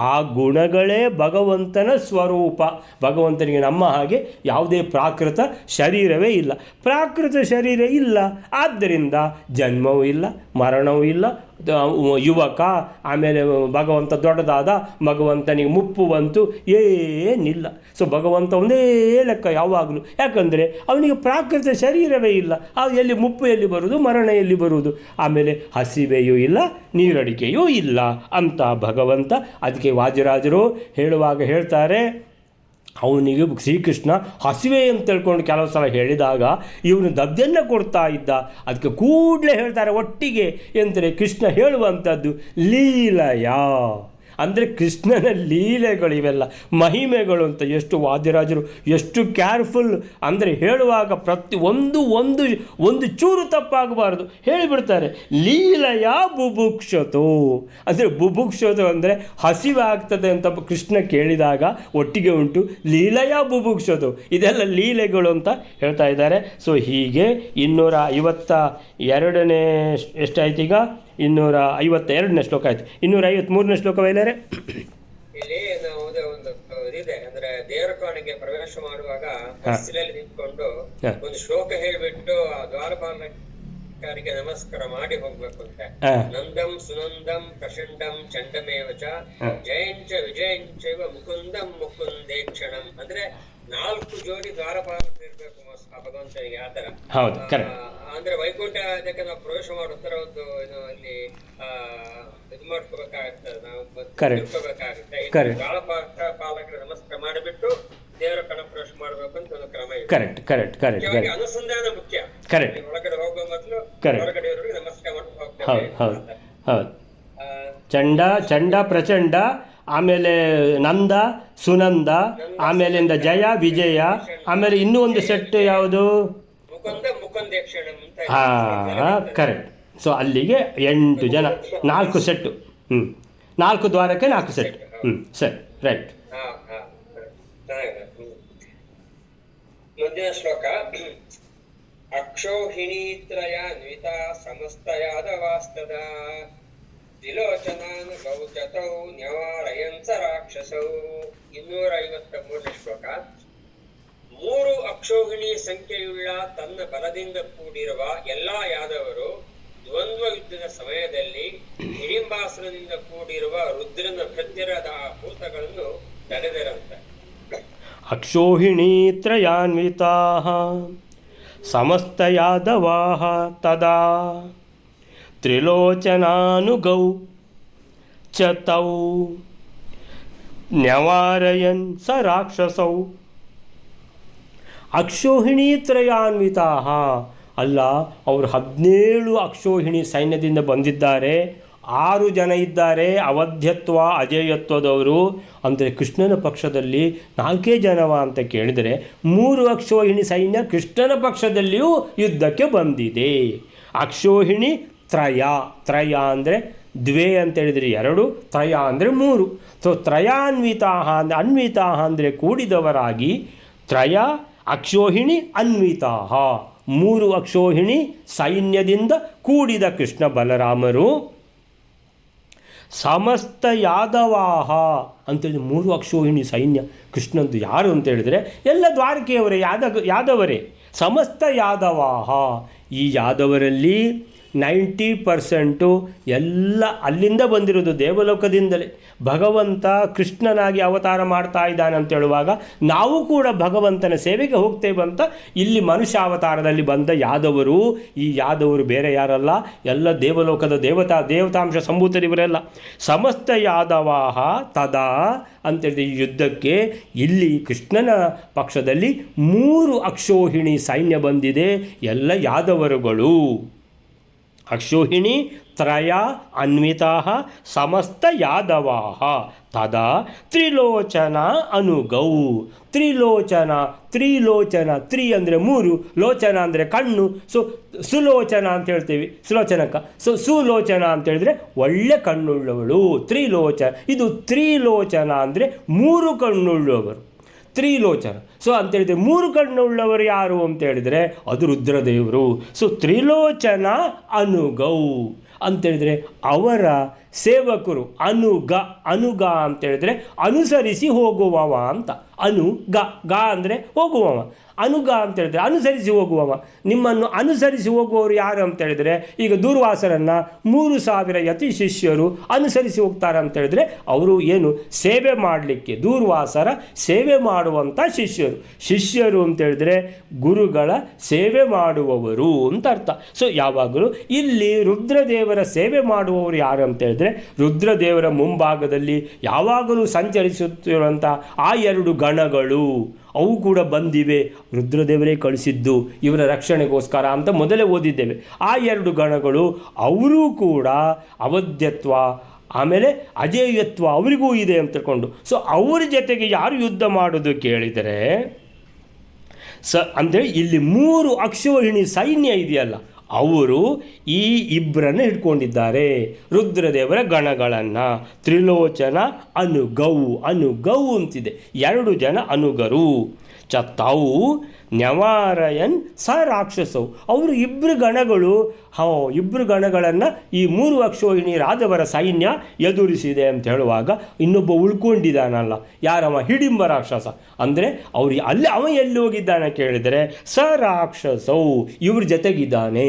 ಆ ಗುಣಗಳೇ ಭಗವಂತನ ಸ್ವರೂಪ. ಭಗವಂತನಿಗೆ ನಮ್ಮ ಹಾಗೆ ಯಾವುದೇ ಪ್ರಾಕೃತ ಶರೀರವೇ ಇಲ್ಲ. ಪ್ರಾಕೃತ ಶರೀರ ಇಲ್ಲ, ಆದ್ದರಿಂದ ಜನ್ಮವೂ ಇಲ್ಲ, ಮರಣವೂ ಇಲ್ಲ. ಯುವಕ, ಆಮೇಲೆ ಭಗವಂತ ದೊಡ್ಡದಾದ, ಭಗವಂತನಿಗೆ ಮುಪ್ಪು ಬಂತು, ಏನಿಲ್ಲ. ಸೊ ಭಗವಂತ ಒಂದೇ ಲೆಕ್ಕ ಯಾವಾಗಲೂ. ಯಾಕಂದರೆ ಅವನಿಗೆ ಪ್ರಾಕೃತ ಶರೀರವೇ ಇಲ್ಲ. ಎಲ್ಲಿ ಮುಪ್ಪು ಎಲ್ಲಿ ಬರುವುದು, ಮರಣ ಎಲ್ಲಿ ಬರುವುದು, ಆಮೇಲೆ ಹಸಿವೆಯೂ ಇಲ್ಲ, ನೀರಡಿಕೆಯೂ ಇಲ್ಲ ಅಂತ ಭಗವಂತ. ಅದಕ್ಕೆ ವಾದಿರಾಜರು ಹೇಳುವಾಗ ಹೇಳ್ತಾರೆ, ಅವನಿಗೆ ಶ್ರೀಕೃಷ್ಣ ಹಸಿವೆ ಅಂತ ತಿಳ್ಕೊಂಡು ಕೆಲವು ಸಲ ಹೇಳಿದಾಗ ಇವನು ದದ್ದೆಯನ್ನು ಕೊಡ್ತಾ ಇದ್ದ. ಅದಕ್ಕೆ ಕೂಡಲೇ ಹೇಳ್ತಾರೆ ಒಟ್ಟಿಗೆ ಎಂದರೆ ಕೃಷ್ಣ ಹೇಳುವಂಥದ್ದು ಲೀಲಯ. ಅಂದರೆ ಕೃಷ್ಣನ ಲೀಲೆಗಳು ಇವೆಲ್ಲ ಮಹಿಮೆಗಳು ಅಂತ. ಎಷ್ಟು ವಾದ್ಯರಾಜರು ಎಷ್ಟು ಕೇರ್ಫುಲ್ ಅಂದರೆ ಹೇಳುವಾಗ ಪ್ರತಿ ಒಂದು ಚೂರು ತಪ್ಪಾಗಬಾರ್ದು ಹೇಳಿಬಿಡ್ತಾರೆ. ಲೀಲೆಯ ಬುಭುಕ್ಷತು ಅಂದರೆ ಬುಭುಕ್ಷತು ಅಂದರೆ ಹಸಿವೆ ಆಗ್ತದೆ ಅಂತ ಕೃಷ್ಣ ಕೇಳಿದಾಗ ಒಟ್ಟಿಗೆ ಉಂಟು ಲೀಲೆಯ ಬುಭುಕ್ಷತು. ಇದೆಲ್ಲ ಲೀಲೆಗಳು ಅಂತ ಹೇಳ್ತಾ ಇದ್ದಾರೆ. ಸೊ ಹೀಗೆ 252ನೇ ಎಷ್ಟಾಯ್ತು ಈಗ? 252ನೇ ಶ್ಲೋಕ ಆಯ್ತು. 253ನೇ ಶ್ಲೋಕ ಬೈಲಾರೆ. ಇಲ್ಲಿ ನಾವು ಒಂದು ಇದೆ ಅಂದ್ರೆ ದೇವರ ಕೋಣೆಗೆ ಪ್ರವೇಶ ಮಾಡುವಾಗ ಬಸ್ಸಿನಲ್ಲಿ ನಿಂತ್ಕೊಂಡು ಒಂದು ಶ್ಲೋಕ ಹೇಳ್ಬಿಟ್ಟು ಆ ದ್ವಾರಪಾಲಕರಿಗೆ ನಮಸ್ಕಾರ ಮಾಡಿ ಹೋಗ್ಬೇಕು ಅಂತ. ನಂದಂ ಸುನಂದಂ ಪ್ರಚಂಡಂ ಚಂಡಮೇವಚ ಜಯಂಚ ವಿಜಯಂಚೈವ ಮುಕುಂದಂ ಮುಕುಂದೇ ಕ್ಷಣಂ. ಅಂದ್ರೆ 4 ಜೋಡಿ ದ್ವಾರಪಾಲಕರು ಇರ್ಬೇಕು ಭಗವಂತನಿಗೆ. ಆತರ ಅಂದ್ರೆ ವೈಕುಂಠ ಅದಕ್ಕೆ ನಾವು ಪ್ರವೇಶ ಮಾಡುತ್ತರ ಒಂದು ಇಲ್ಲಿ ಇದು ಮಾಡ್ಕೋಬೇಕಾಗ್ತದೆ, ನಾವು ತಿಳ್ಕೋಬೇಕಾಗುತ್ತೆ. ದ್ವಾರಪಾಲಕರ ನಮಸ್ಕಾರ ಮಾಡಿಬಿಟ್ಟು ದೇವರ ಕಣ ಪ್ರವೇಶ ಮಾಡಬೇಕು ಅಂತ ಒಂದು ಕ್ರಮ ಇದೆ. ಅನುಸಂಧಾನ ಮುಖ್ಯ. ಒಳಗಡೆ ಹೋಗುವ ಮೊದಲು ಹೊರಗಡೆ ನಮಸ್ಕಾರ ಮಾಡಿ ಹೋಗ್ತೇವೆ. ಚಂಡ ಪ್ರಚಂಡ, ಆಮೇಲೆ ನಂದ ಸುನಂದ, ಆಮೇಲಿಂದ ಜಯ ವಿಜಯ, ಆಮೇಲೆ ಇನ್ನೂ ಒಂದು ಸೆಟ್ ಯಾವುದು? ಕರೆಕ್ಟ್. ಸೊ ಅಲ್ಲಿಗೆ 8 ಜನ, 4 ಸೆಟ್ಟು. 4 ದ್ವಾರಕ್ಕೆ 4 ಸೆಟ್. ಸರಿ, ರೈಟ್. ಮುಂದಿನ ಶ್ಲೋಕ. ಅಕ್ಷೌಹಿಣೀತ್ರಯಾನ್ವಿತ ಸಮಸ್ತಯಾದವಾಸ್ತದ ತ್ರಿಲೋಚನಾನು ಗೌಜತೌ ನ್ಯವಾರಯಂಸ ರಾಕ್ಷಸೌ. 253ನೇ ಶ್ಲೋಕ. 3 ಅಕ್ಷೌಹಿಣಿ ಸಂಖ್ಯೆಯುಳ್ಳ ತನ್ನ ಬಲದಿಂದ ಕೂಡಿರುವ ಎಲ್ಲಾ ಯಾದವರು ದ್ವಂದ್ವ ಯುದ್ಧದ ಸಮಯದಲ್ಲಿ ಹಿಡಿಂಬಾಸುರನಿಂದ ಕೂಡಿರುವ ರುದ್ರನ ಭೃತ್ಯರಾದ ಆ ಭೂತಗಳನ್ನು ತಡೆದರಂತೆ. ಅಕ್ಷೌಹಿಣೀತ್ರಯಾನ್ವಿತಾಃ ಸಮಸ್ತ ಯಾದವಾಃ ತದಾ ತ್ರಿಲೋಚನಾನುಗೌ ಚ ತೌ ನ್ಯವಾರಯನ್ ಸ ರಾಕ್ಷಸೌ. ಅಕ್ಷೋಹಿಣೀತ್ರಯಾನ್ವಿತಾಃ ಅಲ್ಲ, ಅವರು 17 ಅಕ್ಷೋಹಿಣಿ ಸೈನ್ಯದಿಂದ ಬಂದಿದ್ದಾರೆ. 6 ಜನ ಇದ್ದಾರೆ ಅವಧ್ಯತ್ವ ಅಜೇಯತ್ವದವರು. ಅಂದರೆ ಕೃಷ್ಣನ ಪಕ್ಷದಲ್ಲಿ 4 ಜನವ ಅಂತ ಕೇಳಿದರೆ 3 ಅಕ್ಷೋಹಿಣಿ ಸೈನ್ಯ ಕೃಷ್ಣನ ಪಕ್ಷದಲ್ಲಿಯೂ ಯುದ್ಧಕ್ಕೆ ಬಂದಿದೆ. ಅಕ್ಷೋಹಿಣಿ ತ್ರಯ ಅಂದರೆ 2 ಅಂತ ಹೇಳಿದರೆ 2, ತ್ರಯ ಅಂದರೆ 3. ಸೊ ತ್ರಯಾನ್ವಿತಾಃ ಅಂದರೆ ಅನ್ವಿತಾಃ ಅಂದರೆ ಕೂಡಿದವರಾಗಿ, ತ್ರಯ ಅಕ್ಷೋಹಿಣಿ ಅನ್ವಿತಾಃ 3 ಅಕ್ಷೋಹಿಣಿ ಸೈನ್ಯದಿಂದ ಕೂಡಿದ ಕೃಷ್ಣ ಬಲರಾಮರು ಸಮಸ್ತ ಯಾದವಾಹ ಅಂತೇಳಿ 3 ಅಕ್ಷೋಹಿಣಿ ಸೈನ್ಯ ಕೃಷ್ಣಂದು ಯಾರು ಅಂತ ಹೇಳಿದರೆ ಎಲ್ಲ ದ್ವಾರಕೆಯವರೇ, ಯಾದವರೇ. ಸಮಸ್ತ ಯಾದವಾಹ, ಈ ಯಾದವರಲ್ಲಿ 90% ಎಲ್ಲ ಅಲ್ಲಿಂದ ಬಂದಿರೋದು, ದೇವಲೋಕದಿಂದಲೇ. ಭಗವಂತ ಕೃಷ್ಣನಾಗಿ ಅವತಾರ ಮಾಡ್ತಾ ಇದ್ದಾನೆ ಅಂತ ಹೇಳುವಾಗ ನಾವು ಕೂಡ ಭಗವಂತನ ಸೇವೆಗೆ ಹೋಗ್ತೇವೆ ಅಂತ ಇಲ್ಲಿ ಮನುಷ್ಯ ಅವತಾರದಲ್ಲಿ ಬಂದ ಯಾದವರು. ಈ ಯಾದವರು ಬೇರೆ ಯಾರಲ್ಲ, ಎಲ್ಲ ದೇವಲೋಕದ ದೇವತಾಂಶ ಸಂಭೂತರಿವರೆಲ್ಲ. ಸಮಸ್ತ ಯಾದವಾಹ ತದಾ ಅಂತೇಳಿದ ಈ ಯುದ್ಧಕ್ಕೆ ಇಲ್ಲಿ ಕೃಷ್ಣನ ಪಕ್ಷದಲ್ಲಿ 3 ಅಕ್ಷೋಹಿಣಿ ಸೈನ್ಯ ಬಂದಿದೆ, ಎಲ್ಲ ಯಾದವರುಗಳು. ಅಕ್ಷೋಹಿಣಿ ತ್ರಯ ಅನ್ವಿತಾ ಸಮಸ್ತ ಯಾದವಾಹ ತದಾ ತ್ರಿಲೋಚನ ಅನುಗೌ. ತ್ರಿಲೋಚನ ಅಂದರೆ 3, ಲೋಚನ ಅಂದರೆ ಕಣ್ಣು. ಸುಲೋಚನ ಅಂತ ಹೇಳ್ತೀವಿ ಸುಲೋಚನಕ್ಕ. ಸುಲೋಚನ ಅಂತ ಹೇಳಿದ್ರೆ ಒಳ್ಳೆ ಕಣ್ಣುಳ್ಳವಳು, ತ್ರಿಲೋಚನ. ಇದು ತ್ರಿಲೋಚನ ಅಂದರೆ 3 ಕಣ್ಣುಳ್ಳವರು, ತ್ರಿಲೋಚನ. ಅಂತೇಳಿದರೆ 3 ಕಣ್ಣುಳ್ಳವರು ಯಾರು ಅಂತ ಹೇಳಿದರೆ ಅದು ರುದ್ರದೇವರು. ತ್ರಿಲೋಚನ ಅನುಗೌ ಅಂತೇಳಿದರೆ ಅವರ ಸೇವಕರು. ಅನುಗ ಅಂತೇಳಿದರೆ ಅನುಸರಿಸಿ ಹೋಗುವವ ಅಂತ. ಗ ಅಂದರೆ ಹೋಗುವವ. ಅನುಗ ಅಂತೇಳಿದರೆ ಅನುಸರಿಸಿ ಹೋಗುವವ. ನಿಮ್ಮನ್ನು ಅನುಸರಿಸಿ ಹೋಗುವವರು ಯಾರು ಅಂತೇಳಿದರೆ, ಈಗ ದೂರ್ವಾಸರನ್ನು 3000 ಯತಿ ಶಿಷ್ಯರು ಅನುಸರಿಸಿ ಹೋಗ್ತಾರೆ ಅಂತೇಳಿದರೆ ಅವರು ಏನು ಸೇವೆ ಮಾಡಲಿಕ್ಕೆ, ದೂರ್ವಾಸರ ಸೇವೆ ಮಾಡುವಂಥ ಶಿಷ್ಯರು ಅಂತೇಳಿದರೆ ಗುರುಗಳ ಸೇವೆ ಮಾಡುವವರು ಅಂತ ಅರ್ಥ. ಯಾವಾಗಲೂ ಇಲ್ಲಿ ರುದ್ರದೇವರ ಸೇವೆ ಮಾಡುವವರು ಯಾರು ಅಂತೇಳಿದರೆ, ರುದ್ರದೇವರ ಮುಂಭಾಗದಲ್ಲಿ ಯಾವಾಗಲೂ ಸಂಚರಿಸುತ್ತಿರುವಂಥ ಆ 2 ಗಣಗಳು ಅವು ಕೂಡ ಬಂದಿವೆ. ರುದ್ರದೇವರೇ ಕಳಿಸಿದ್ದು ಇವರ ರಕ್ಷಣೆಗೋಸ್ಕರ ಅಂತ ಮೊದಲೇ ಓದಿದ್ದೇವೆ. ಆ 2 ಗಣಗಳು ಅವರೂ ಕೂಡ ಅವಧ್ಯತ್ವ ಆಮೇಲೆ ಅಜೇಯತ್ವ ಅವರಿಗೂ ಇದೆ ಅಂತ ತಿಳ್ಕೊಂಡು ಅವ್ರ ಜೊತೆಗೆ ಯಾರು ಯುದ್ಧ ಮಾಡೋದು ಕೇಳಿದರೆ ಅಂದರೆ ಇಲ್ಲಿ 3 ಅಕ್ಷೋಹಿಣಿ ಸೈನ್ಯ ಇದೆಯಲ್ಲ, ಅವರು ಈ ಇಬ್ಬರನ್ನು ಹಿಡ್ಕೊಂಡಿದ್ದಾರೆ, ರುದ್ರದೇವರ ಗಣಗಳನ್ನು. ತ್ರಿಲೋಚನ ಅನುಗೌ ಅಂತಿದೆ, 2 ಜನ ಅನುಗರು. ತಾವು ನ್ಯವಾರಯನ್ ರಾಕ್ಷಸವು, ಅವರು ಇಬ್ಬರು ಗಣಗಳನ್ನು ಈ 3 ಅಕ್ಷೋಹಿಣಿ ರಾಜವರ ಸೈನ್ಯ ಎದುರಿಸಿದೆ ಅಂತ ಹೇಳುವಾಗ ಇನ್ನೊಬ್ಬ ಉಳ್ಕೊಂಡಿದ್ದಾನಲ್ಲ, ಯಾರವ? ಹಿಡಿಂಬ ರಾಕ್ಷಸ. ಅಂದರೆ ಅವ್ರು ಅವ ಎಲ್ಲಿ ಹೋಗಿದ್ದಾನೆ ಕೇಳಿದರೆ ರಾಕ್ಷಸವು ಇವ್ರ ಜೊತೆಗಿದ್ದಾನೆ.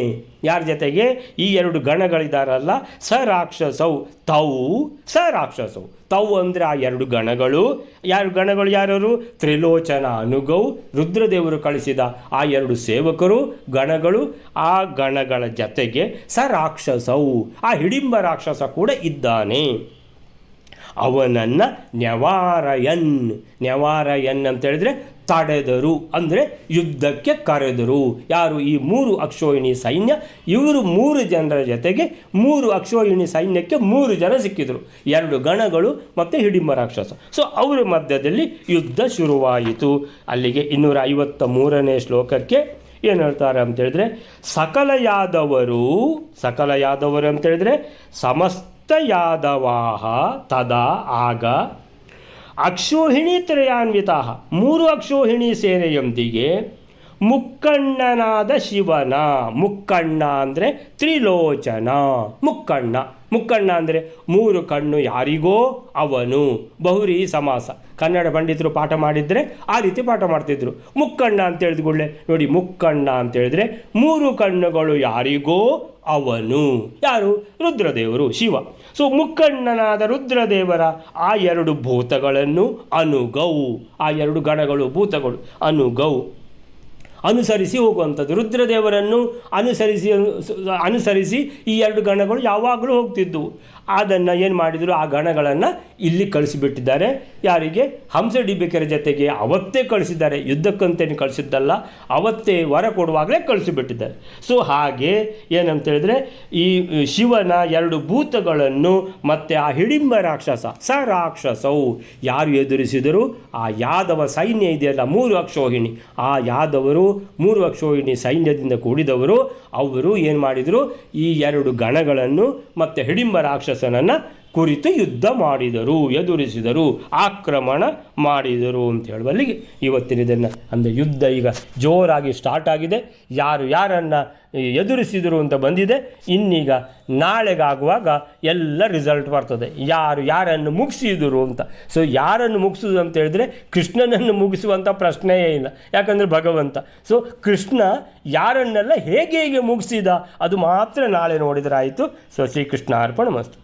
ಯಾರ ಜೊತೆಗೆ? ಈ 2 ಗಣಗಳಿದ್ದಾರಲ್ಲ, ರಾಕ್ಷಸವು ರಾಕ್ಷಸವು. ಅಂದರೆ ಆ 2 ಗಣಗಳು. ಯಾರು? ತ್ರಿಲೋಚನ ಅನುಗೌ, ರುದ್ರದೇವರು ಕಳಿಸಿದ ಆ 2 ಸೇವಕರು ಗಣಗಳು. ಆ ಗಣಗಳ ಜೊತೆಗೆ ರಾಕ್ಷಸವು, ಆ ಹಿಡಿಂಬ ರಾಕ್ಷಸ ಕೂಡ ಇದ್ದಾನೆ. ಅವನನ್ನು ನ್ಯವಾರಯನ್ ಅಂತ ಹೇಳಿದ್ರೆ ತಡೆದರು, ಅಂದರೆ ಯುದ್ಧಕ್ಕೆ ಕರೆದರು. ಯಾರು? ಈ 3 ಅಕ್ಷೋಹಿಣಿ ಸೈನ್ಯ. ಇವರು 3 ಜನರ ಜೊತೆಗೆ 3 ಅಕ್ಷೋಹಿಣಿ ಸೈನ್ಯಕ್ಕೆ 3 ಜನ ಸಿಕ್ಕಿದರು, 2 ಗಣಗಳು ಮತ್ತು ಹಿಡಿಂಬ ರಾಕ್ಷಸ. ಅವರ ಮಧ್ಯದಲ್ಲಿ ಯುದ್ಧ ಶುರುವಾಯಿತು. ಅಲ್ಲಿಗೆ 253ನೇ ಶ್ಲೋಕಕ್ಕೆ ಏನು ಹೇಳ್ತಾರೆ ಅಂತೇಳಿದ್ರೆ, ಸಕಲ ಯಾದವರು ಅಂತೇಳಿದರೆ ಸಮಸ್ತ ಯಾದವಾಹ ತದಾ ಆಗ ಅಕ್ಷೋಹಿಣಿ ತ್ರಯಾನ್ವಿತ 3 ಅಕ್ಷೋಹಿಣಿ ಸೇನೆಯೊಂದಿಗೆ ಮುಕ್ಕಣ್ಣನಾದ ಶಿವನ. ಮುಕ್ಕಣ್ಣ ಅಂದರೆ ತ್ರಿಲೋಚನ. ಮುಕ್ಕಣ್ಣ ಅಂದರೆ 3 ಕಣ್ಣು ಯಾರಿಗೋ ಅವನು. ಬಹುರಿ ಸಮಾಸ. ಕನ್ನಡ ಪಂಡಿತರು ಪಾಠ ಮಾಡಿದರೆ ಆ ರೀತಿ ಪಾಠ ಮಾಡ್ತಿದ್ರು. ಮುಕ್ಕಣ್ಣ ಅಂತ ಹೇಳಿದ್ಕೊಳ್ಳೆ ನೋಡಿ, ಮುಕ್ಕಣ್ಣ ಅಂತ ಹೇಳಿದ್ರೆ 3 ಕಣ್ಣುಗಳು ಯಾರಿಗೋ ಅವನು. ಯಾರು? ರುದ್ರದೇವರು, ಶಿವ. ಮುಕ್ಕಣ್ಣನಾದ ರುದ್ರದೇವರ ಆ 2 ಭೂತಗಳನ್ನು ಅನುಗೌ, ಆ 2 ಗಣಗಳು ಭೂತಗಳು ಅನುಸರಿಸಿ ಹೋಗುವಂಥದ್ದು. ರುದ್ರದೇವರನ್ನು ಅನುಸರಿಸಿ ಈ 2 ಗಣಗಳು ಯಾವಾಗಲೂ ಹೋಗ್ತಿದ್ದವು. ಅದನ್ನು ಏನು ಮಾಡಿದರು? ಆ ಗಣಗಳನ್ನು ಇಲ್ಲಿ ಕಳಿಸಿಬಿಟ್ಟಿದ್ದಾರೆ. ಯಾರಿಗೆ? ಹಂಸಡಿಂಬಿಕರ ಜೊತೆಗೆ ಅವತ್ತೇ ಕಳಿಸಿದ್ದಾರೆ, ಯುದ್ಧಕ್ಕಂತೇನು ಕಳಿಸಿದ್ದಲ್ಲ, ಅವತ್ತೇ ವರ ಕೊಡುವಾಗಲೇ ಕಳಿಸಿಬಿಟ್ಟಿದ್ದಾರೆ. ಹಾಗೆ ಏನಂತೇಳಿದ್ರೆ ಈ ಶಿವನ 2 ಭೂತಗಳನ್ನು ಮತ್ತು ಆ ಹಿಡಿಂಬ ರಾಕ್ಷಸ ರಾಕ್ಷಸವು ಯಾರು ಎದುರಿಸಿದರು? ಆ ಯಾದವ ಸೈನ್ಯ ಇದೆಯಲ್ಲ 3 ಅಕ್ಷೋಹಿಣಿ, ಆ ಯಾದವರು 3 ಅಕ್ಷೋಹಿಣಿ ಸೈನ್ಯದಿಂದ ಕೂಡಿದವರು. ಅವರು ಏನು ಮಾಡಿದರು? ಈ 2 ಗಣಗಳನ್ನು ಮತ್ತು ಹಿಡಿಂಬ ರಾಕ್ಷಸನನ್ನು ಕುರಿತು ಯುದ್ಧ ಮಾಡಿದರು, ಎದುರಿಸಿದರು, ಆಕ್ರಮಣ ಮಾಡಿದರು ಅಂತ ಹೇಳುವಲ್ಲಿಗೆ ಇವತ್ತಿನ ಇದನ್ನು ಅಂದರೆ ಯುದ್ಧ ಈಗ ಜೋರಾಗಿ ಸ್ಟಾರ್ಟ್ ಆಗಿದೆ. ಯಾರು ಯಾರನ್ನು ಎದುರಿಸಿದರು ಅಂತ ಬಂದಿದೆ. ಇನ್ನೀಗ ನಾಳೆಗಾಗುವಾಗ ಎಲ್ಲ ರಿಸಲ್ಟ್ ಬರ್ತದೆ, ಯಾರು ಯಾರನ್ನು ಮುಗಿಸಿದರು ಅಂತ. ಸೊ ಯಾರನ್ನು ಮುಗಿಸೋದು ಅಂತ ಹೇಳಿದ್ರೆ ಕೃಷ್ಣನನ್ನು ಮುಗಿಸುವಂಥ ಪ್ರಶ್ನೆಯೇ ಇಲ್ಲ, ಯಾಕಂದರೆ ಭಗವಂತ. ಸೊ ಕೃಷ್ಣ ಯಾರನ್ನೆಲ್ಲ ಹೇಗೆ ಹೇಗೆ ಮುಗಿಸಿದ ಅದು ಮಾತ್ರ ನಾಳೆ ನೋಡಿದರೆ ಆಯಿತು. ಸೊ ಶ್ರೀಕೃಷ್ಣ ಅರ್ಪಣ ಮಸ್ತು.